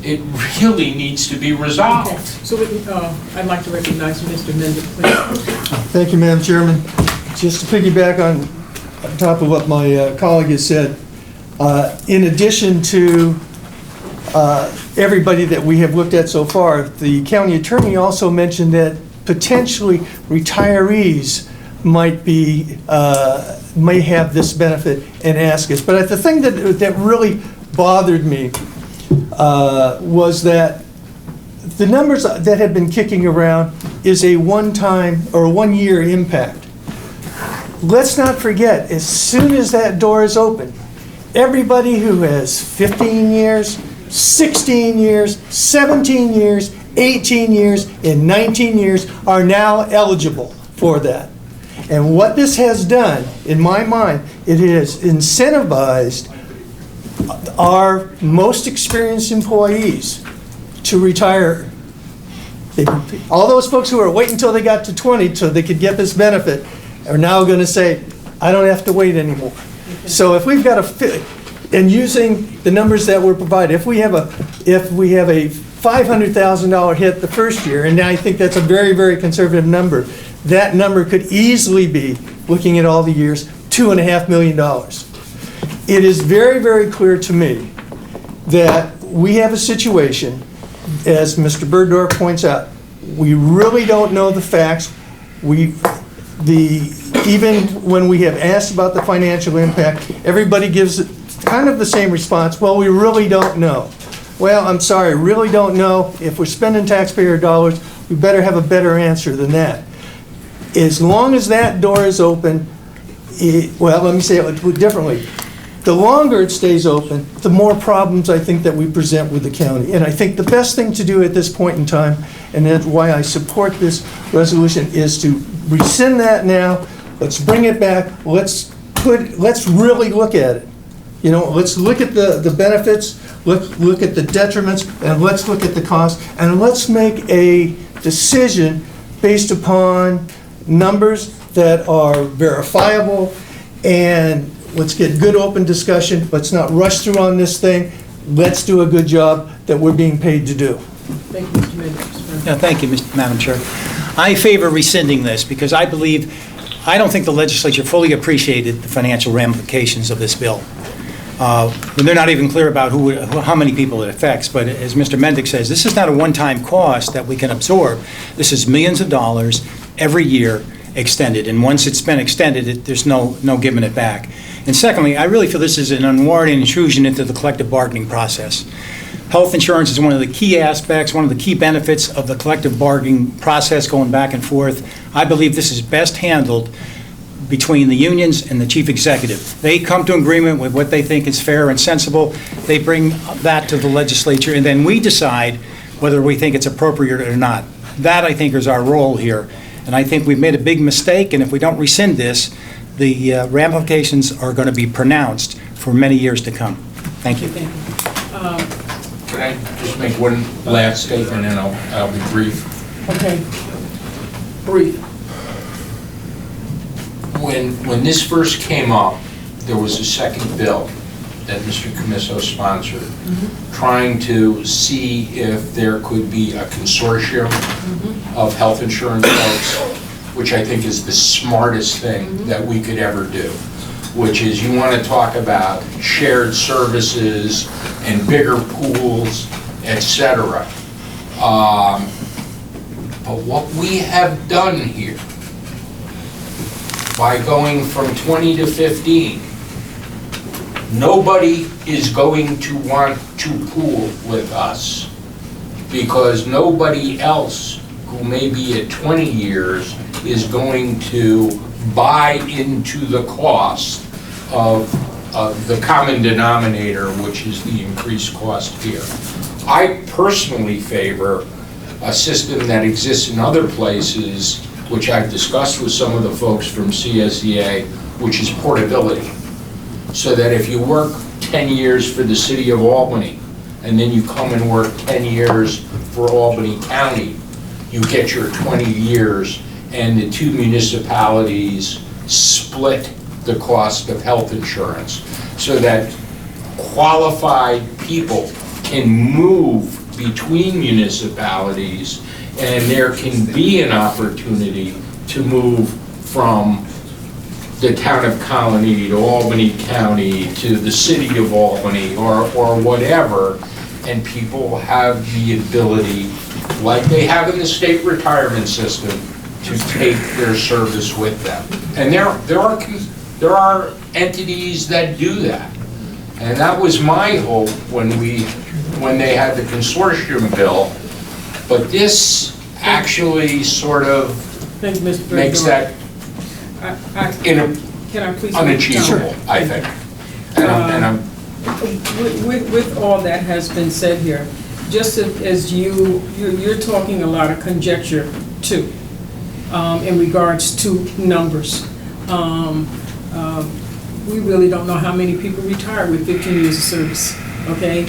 Speaker 5: It really needs to be resolved.
Speaker 1: So I'd like to recognize Mr. Mendel, please.
Speaker 2: Thank you, Madam Chairman. Just to piggyback on top of what my colleague has said, in addition to everybody that we have looked at so far, the county attorney also mentioned that potentially retirees may have this benefit and ask us. But the thing that really bothered me was that the numbers that have been kicking around is a one-time or one-year impact. Let's not forget, as soon as that door is open, everybody who has 15 years, 16 years, 17 years, 18 years, and 19 years are now eligible for that. And what this has done, in my mind, it has incentivized our most experienced employees to retire. All those folks who were waiting until they got to 20 so they could get this benefit are now going to say, I don't have to wait anymore. So if we've got and using the numbers that were provided, if we have a $500,000 hit the first year, and I think that's a very, very conservative number, that number could easily be, looking at all the years, $2.5 million. It is very, very clear to me that we have a situation, as Mr. Berdorf points out, we really don't know the facts. Even when we have asked about the financial impact, everybody gives kind of the same response, well, we really don't know. Well, I'm sorry, really don't know. If we're spending taxpayer dollars, we better have a better answer than that. As long as that door is open, well, let me say it differently. The longer it stays open, the more problems I think that we present with the county. And I think the best thing to do at this point in time, and that's why I support this resolution, is to rescind that now. Let's bring it back. Let's really look at it. You know, let's look at the benefits, look at the detriments, and let's look at the cost, and let's make a decision based upon numbers that are verifiable, and let's get good open discussion. Let's not rush through on this thing. Let's do a good job that we're being paid to do.
Speaker 1: Thank you, Mr. Mendel.
Speaker 3: Yeah, thank you, Madam Chair. I favor rescinding this because I don't think the legislature fully appreciated the financial ramifications of this bill. And they're not even clear about how many people it affects, but as Mr. Mendick says, this is not a one-time cost that we can absorb. This is millions of dollars every year extended, and once it's been extended, there's no giving it back. And secondly, I really feel this is an unwarranted intrusion into the collective bargaining process. Health insurance is one of the key aspects, one of the key benefits of the collective bargaining process going back and forth. I believe this is best handled between the unions and the chief executive. They come to agreement with what they think is fair and sensible. They bring that to the legislature, and then we decide whether we think it's appropriate or not. That, I think, is our role here. And I think we've made a big mistake, and if we don't rescind this, the ramifications are going to be pronounced for many years to come. Thank you.
Speaker 1: Thank you.
Speaker 5: Can I just make one last statement, and I'll be brief?
Speaker 1: Okay. Brief.
Speaker 5: When this first came up, there was a second bill that Mr. Commisso sponsored, trying to see if there could be a consortium of health insurance folks, which I think is the smartest thing that we could ever do, which is you want to talk about shared services and bigger pools, etc. But what we have done here, by going from 20 to 15, nobody is going to want to pool with us because nobody else who may be at 20 years is going to buy into the cost of the common denominator, which is the increased cost here. I personally favor a system that exists in other places which I've discussed with some of the folks from CSEA, which is portability. So that if you work 10 years for the city of Albany, and then you come and work 10 years for Albany County, you get your 20 years, and the two municipalities split the cost of health insurance, so that qualified people can move between municipalities, and there can be an opportunity to move from the town of Colony to Albany County to the city of Albany or whatever, and people have the ability, like they have in the state retirement system, to take their service with them. And there are entities that do that. And that was my hope when they had the consortium bill. But this actually sort of makes that
Speaker 1: Can I please?
Speaker 5: unachievable, I think. And I'm
Speaker 1: With all that has been said here, just as you're talking a lot of conjecture too, in regards to numbers. We really don't know how many people retire with 15 years of service, okay?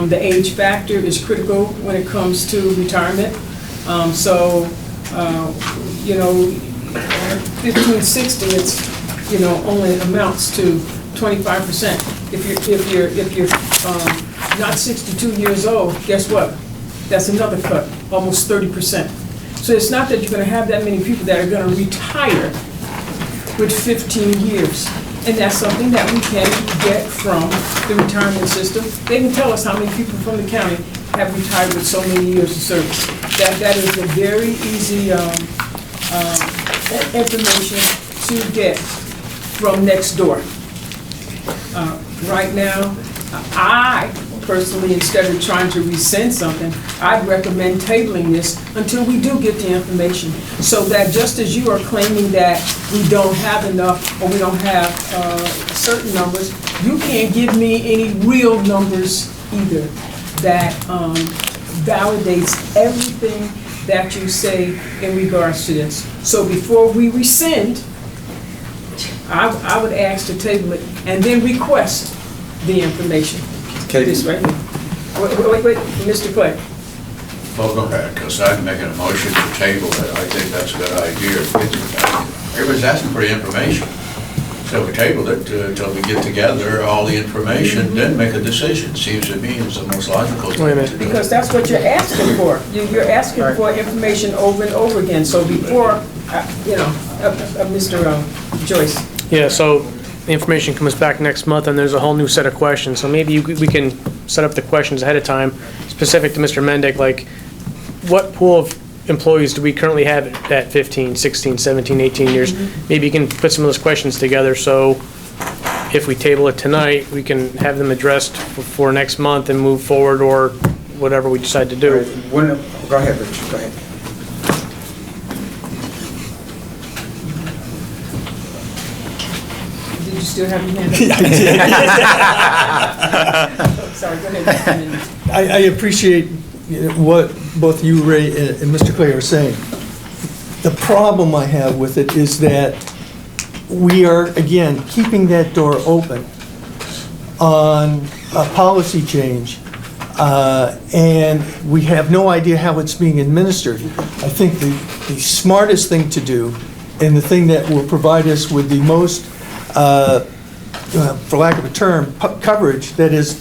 Speaker 1: The age factor is critical when it comes to retirement. You know, 15, 60, it's, you know, only amounts to 25%. If you're not 62 years old, guess what? That's another cut, almost 30%. So it's not that you're going to have that many people that are going to retire with 15 years. And that's something that we can get from the retirement system. They can tell us how many people from the county have retired with so many years of service. That is a very easy information to get from next door. Right now, I personally, instead of trying to rescind something, I'd recommend tabling this until we do get the information, so that just as you are claiming that we don't have enough or we don't have certain numbers, you can't give me any real numbers either that validates everything that you say in regards to this. So before we rescind, I would ask to table it and then request the information. This right here. Wait, Mr. Clay.
Speaker 9: Well, go ahead, because I'm making a motion to table it. I think that's a good idea. Everybody's asking for the information. So we tabled it until we get together all the information, then make a decision. Seems to me it's the most logical thing to do.
Speaker 1: Because that's what you're asking for. You're asking for information over and over again. So before, Mr. Joyce.
Speaker 8: Yeah, so the information comes back next month and there's a whole new set of questions. So maybe we can set up the questions ahead of time, specific to Mr. Mendick, like what pool of employees do we currently have at 15, 16, 17, 18 years? Maybe you can put some of those questions together, so if we table it tonight, we can have them addressed for next month and move forward, or whatever we decide to do.
Speaker 15: Go ahead, Rich, go ahead.
Speaker 1: Did you still have your hand up? Sorry, go ahead.
Speaker 2: I appreciate what both you, Ray, and Mr. Clay are saying. The problem I have with it is that we are, again, keeping that door open on a policy change, and we have no idea how it's being administered. I think the smartest thing to do, and the thing that will provide us with the most, for lack of a term, coverage, that is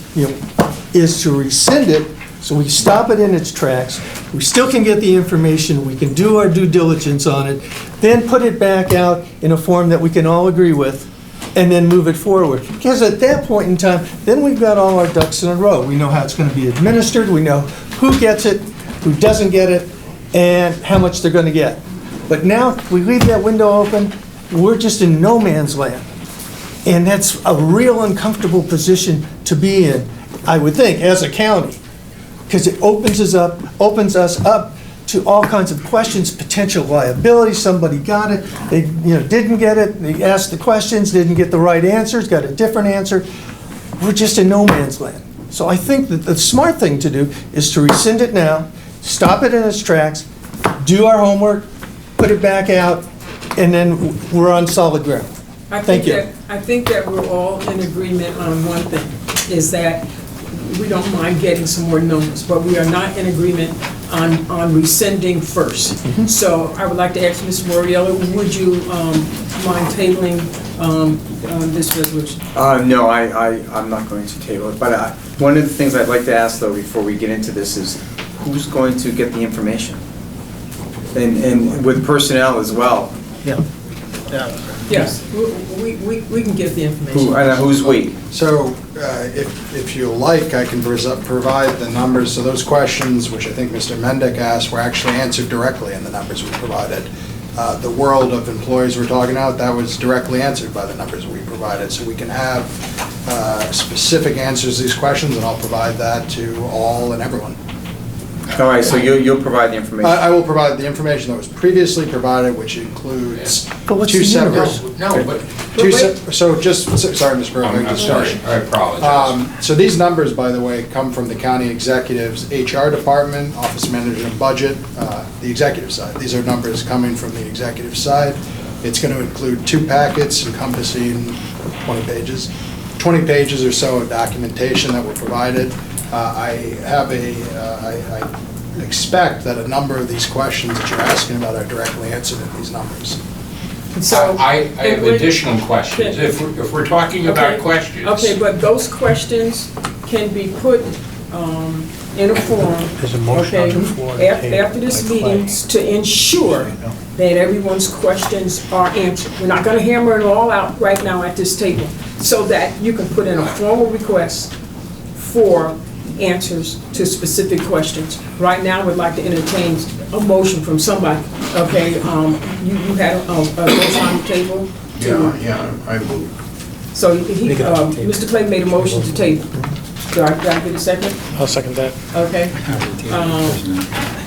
Speaker 2: to rescind it, so we stop it in its tracks. We still can get the information, we can do our due diligence on it, then put it back out in a form that we can all agree with, and then move it forward. Because at that point in time, then we've got all our ducks in a row. We know how it's going to be administered, we know who gets it, who doesn't get it, and how much they're going to get. But now, we leave that window open, we're just in no man's land. And that's a real uncomfortable position to be in, I would think, as a county. Because it opens us up to all kinds of questions, potential liability. Somebody got it, they didn't get it, they asked the questions, didn't get the right answers, got a different answer. We're just in no man's land. So I think that the smart thing to do is to rescind it now, stop it in its tracks, do our homework, put it back out, and then we're on solid ground. Thank you.
Speaker 1: I think that we're all in agreement on one thing, is that we don't mind getting some more numbers, but we are not in agreement on rescinding first. So I would like to ask Ms. Moriello, would you mind tabling this resolution?
Speaker 15: No, I'm not going to table it, but one of the things I'd like to ask, though, before we get into this is, who's going to get the information? And with personnel as well.
Speaker 3: Yeah.
Speaker 1: Yes, we can get the information.
Speaker 15: Who's we?
Speaker 14: So if you like, I can provide the numbers. So those questions, which I think Mr. Mendick asked, were actually answered directly in the numbers we provided. The world of employees we're talking about, that was directly answered by the numbers we provided. So we can have specific answers to these questions, and I'll provide that to all and everyone.
Speaker 15: All right, so you'll provide the information?
Speaker 14: I will provide the information that was previously provided, which includes two separate... So just, sorry, Mr. Burbank.
Speaker 5: I'm sorry, I apologize.
Speaker 14: So these numbers, by the way, come from the county executive's HR department, office manager and budget, the executive side. These are numbers coming from the executive side. It's going to include 2 packets encompassing 20 pages. 20 pages or so of documentation that were provided. I expect that a number of these questions that you're asking about are directly answered in these numbers.
Speaker 1: So
Speaker 5: I have additional questions. If we're talking about questions.
Speaker 1: Okay, but those questions can be put in a form,
Speaker 3: There's a motion on the floor to
Speaker 1: after this
Speaker 3: table by
Speaker 1: meeting, to ensure that everyone's questions are answered. We're not going to hammer it all out right now at this table, so that you can put in a formal request for answers to specific questions. Right now, we'd like to entertain a motion from somebody, okay? You had a motion on the table?
Speaker 9: Yeah, I move.
Speaker 1: So Mr. Clay made a motion to table. Do I get a second?
Speaker 8: I'll second that.
Speaker 1: Okay.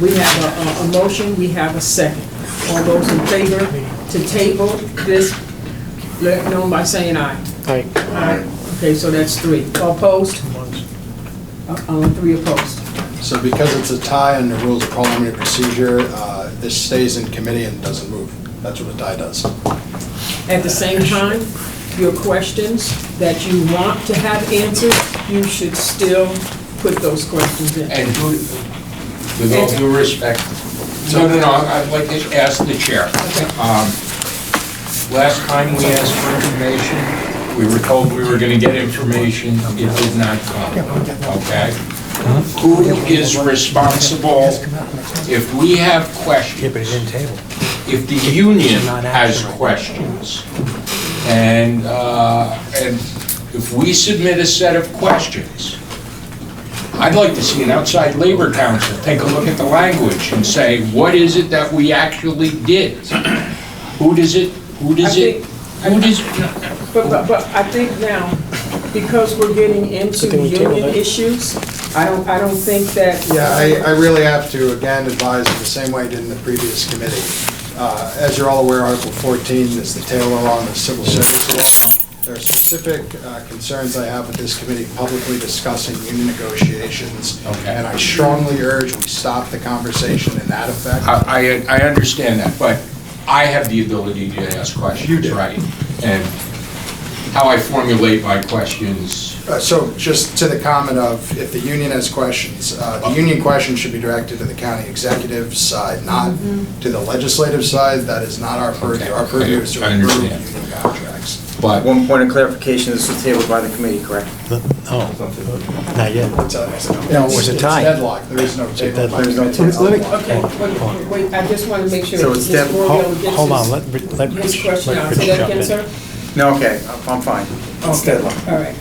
Speaker 1: We have a motion, we have a second. All those in favor to table this, let it know by saying aye.
Speaker 8: Aye.
Speaker 1: Aye. Okay, so that's 3. Opposed? 3 opposed.
Speaker 14: So because it's a tie under rules of parliamentary procedure, this stays in committee and doesn't move. That's what a tie does.
Speaker 1: At the same time, your questions that you want to have answered, you should still put those questions in.
Speaker 5: And with all due respect, no, I'd like to ask the chair. Last time we asked for information, we were told we were going to get information, it did not come, okay? Who is responsible if we have questions? If the union has questions, and if we submit a set of questions, I'd like to see an outside labor council take a look at the language and say, what is it that we actually did?
Speaker 1: But I think now, because we're getting into union issues, I don't think that...
Speaker 14: Yeah, I really have to, again, advise the same way I did in the previous committee. As you're all aware, Article 14 is the tail on the civil service law. There are specific concerns I have with this committee publicly discussing union negotiations.
Speaker 5: Okay.
Speaker 14: And I strongly urge we stop the conversation in that effect.
Speaker 5: I understand that, but I have the ability to ask questions,
Speaker 14: You do.
Speaker 5: right? And how I formulate my questions.
Speaker 14: So just to the comment of if the union has questions, the union questions should be directed to the county executive side, not to the legislative side. That is not our purview. Our purview is to
Speaker 5: I
Speaker 14: approve
Speaker 5: understand.
Speaker 14: union contracts.
Speaker 5: But
Speaker 15: One point of clarification, this was tabled by the committee, correct?
Speaker 3: No, not yet.
Speaker 14: No,
Speaker 3: it was a tie.
Speaker 14: It's deadlocked. There is no table.
Speaker 3: deadlocked.
Speaker 14: There's no table.
Speaker 2: Let me-
Speaker 1: Okay, wait, I just want to make sure.
Speaker 15: So it's
Speaker 1: Ms. Moriello gets
Speaker 3: Hold on,
Speaker 1: his-
Speaker 3: let
Speaker 1: his question
Speaker 3: let
Speaker 1: out.
Speaker 3: Rich
Speaker 1: Say that
Speaker 3: jump
Speaker 1: again,
Speaker 3: in.
Speaker 1: sir?
Speaker 15: No, okay, I'm fine. It's
Speaker 1: Okay,
Speaker 15: deadlocked.
Speaker 1: all right.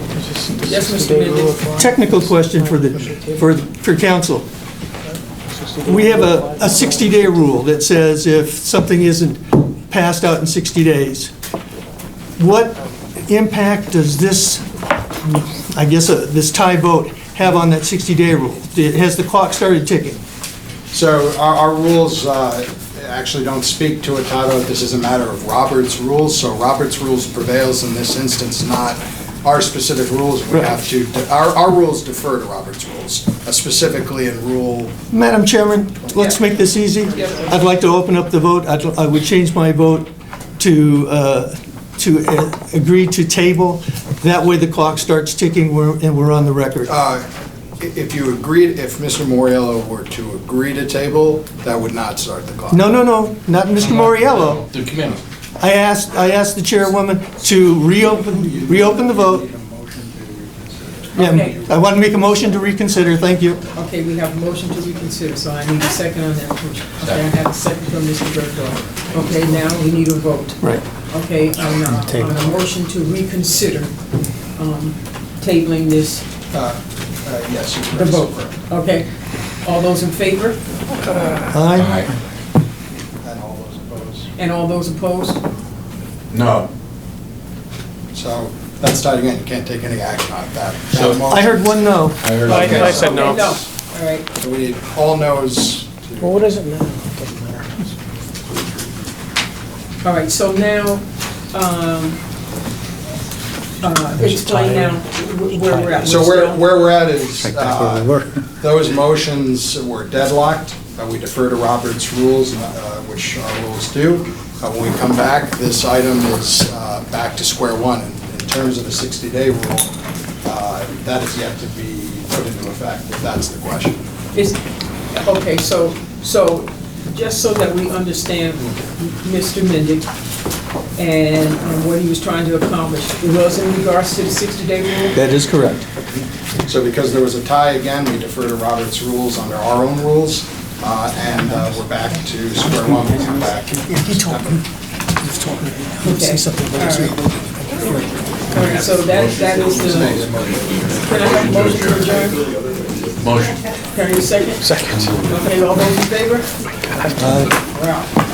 Speaker 1: Yes, Mr. Mendes?
Speaker 2: Technical question for council. We have a 60-day rule that says if something isn't passed out in 60 days, what impact does this, I guess, this tie vote have on that 60-day rule? Has the clock started ticking?
Speaker 14: So our rules actually don't speak to a tie vote. This is a matter of Robert's rules. So Robert's rules prevails in this instance, not our specific rules, we have to, our rules defer to Robert's rules, specifically in Rule.
Speaker 2: Madam Chairman, let's make this easy. I'd like to open up the vote. I would change my vote to agree to table. That way the clock starts ticking and we're on the record.
Speaker 14: If you agreed, if Mr. Moriello were to agree to table, that would not start the clock.
Speaker 2: No, not Mr. Moriello.
Speaker 5: The committee.
Speaker 2: I asked the chairwoman to reopen the vote. Yeah,
Speaker 1: Okay.
Speaker 2: I want to make a motion to reconsider, thank you.
Speaker 1: Okay, we have a motion to reconsider, so I need a second on that motion. Okay, I have a second from Mr. Bergdorf. Okay, now we need a vote.
Speaker 2: Right.
Speaker 1: Okay, on a motion to reconsider, tabling this,
Speaker 14: Yes.
Speaker 1: the vote. Okay, all those in favor?
Speaker 2: Aye.
Speaker 14: And all those opposed.
Speaker 1: And all those opposed?
Speaker 5: No.
Speaker 14: So that's tied again, you can't take any action on that.
Speaker 5: So-
Speaker 2: I heard one no.
Speaker 8: I said no.
Speaker 1: Okay, no, all right.
Speaker 14: So we need all no's.
Speaker 8: Well, what is it now? Doesn't matter.
Speaker 1: All right, so now, explain now where we're at.
Speaker 14: So
Speaker 1: We're
Speaker 14: where
Speaker 1: still-
Speaker 14: we're at is,
Speaker 3: Right back where we were.
Speaker 14: those motions were deadlocked. We defer to Robert's rules, which our rules do. When we come back, this item is back to square one. In terms of the 60-day rule, that is yet to be put into effect, if that's the question.
Speaker 1: Okay, so just so that we understand Mr. Mendick and what he was trying to accomplish, it was in regards to the 60-day rule?
Speaker 2: That is correct.
Speaker 14: So because there was a tie again, we defer to Robert's rules under our own rules, and we're back to square one. We'll come back.
Speaker 2: He told me, he was talking, he would say something about his
Speaker 1: All right, so that is the, can I have a motion to adjourn?
Speaker 9: Motion.
Speaker 1: Can I get a second?
Speaker 8: Second.
Speaker 1: Okay, all those in favor?
Speaker 2: Aye.
Speaker 1: We're out.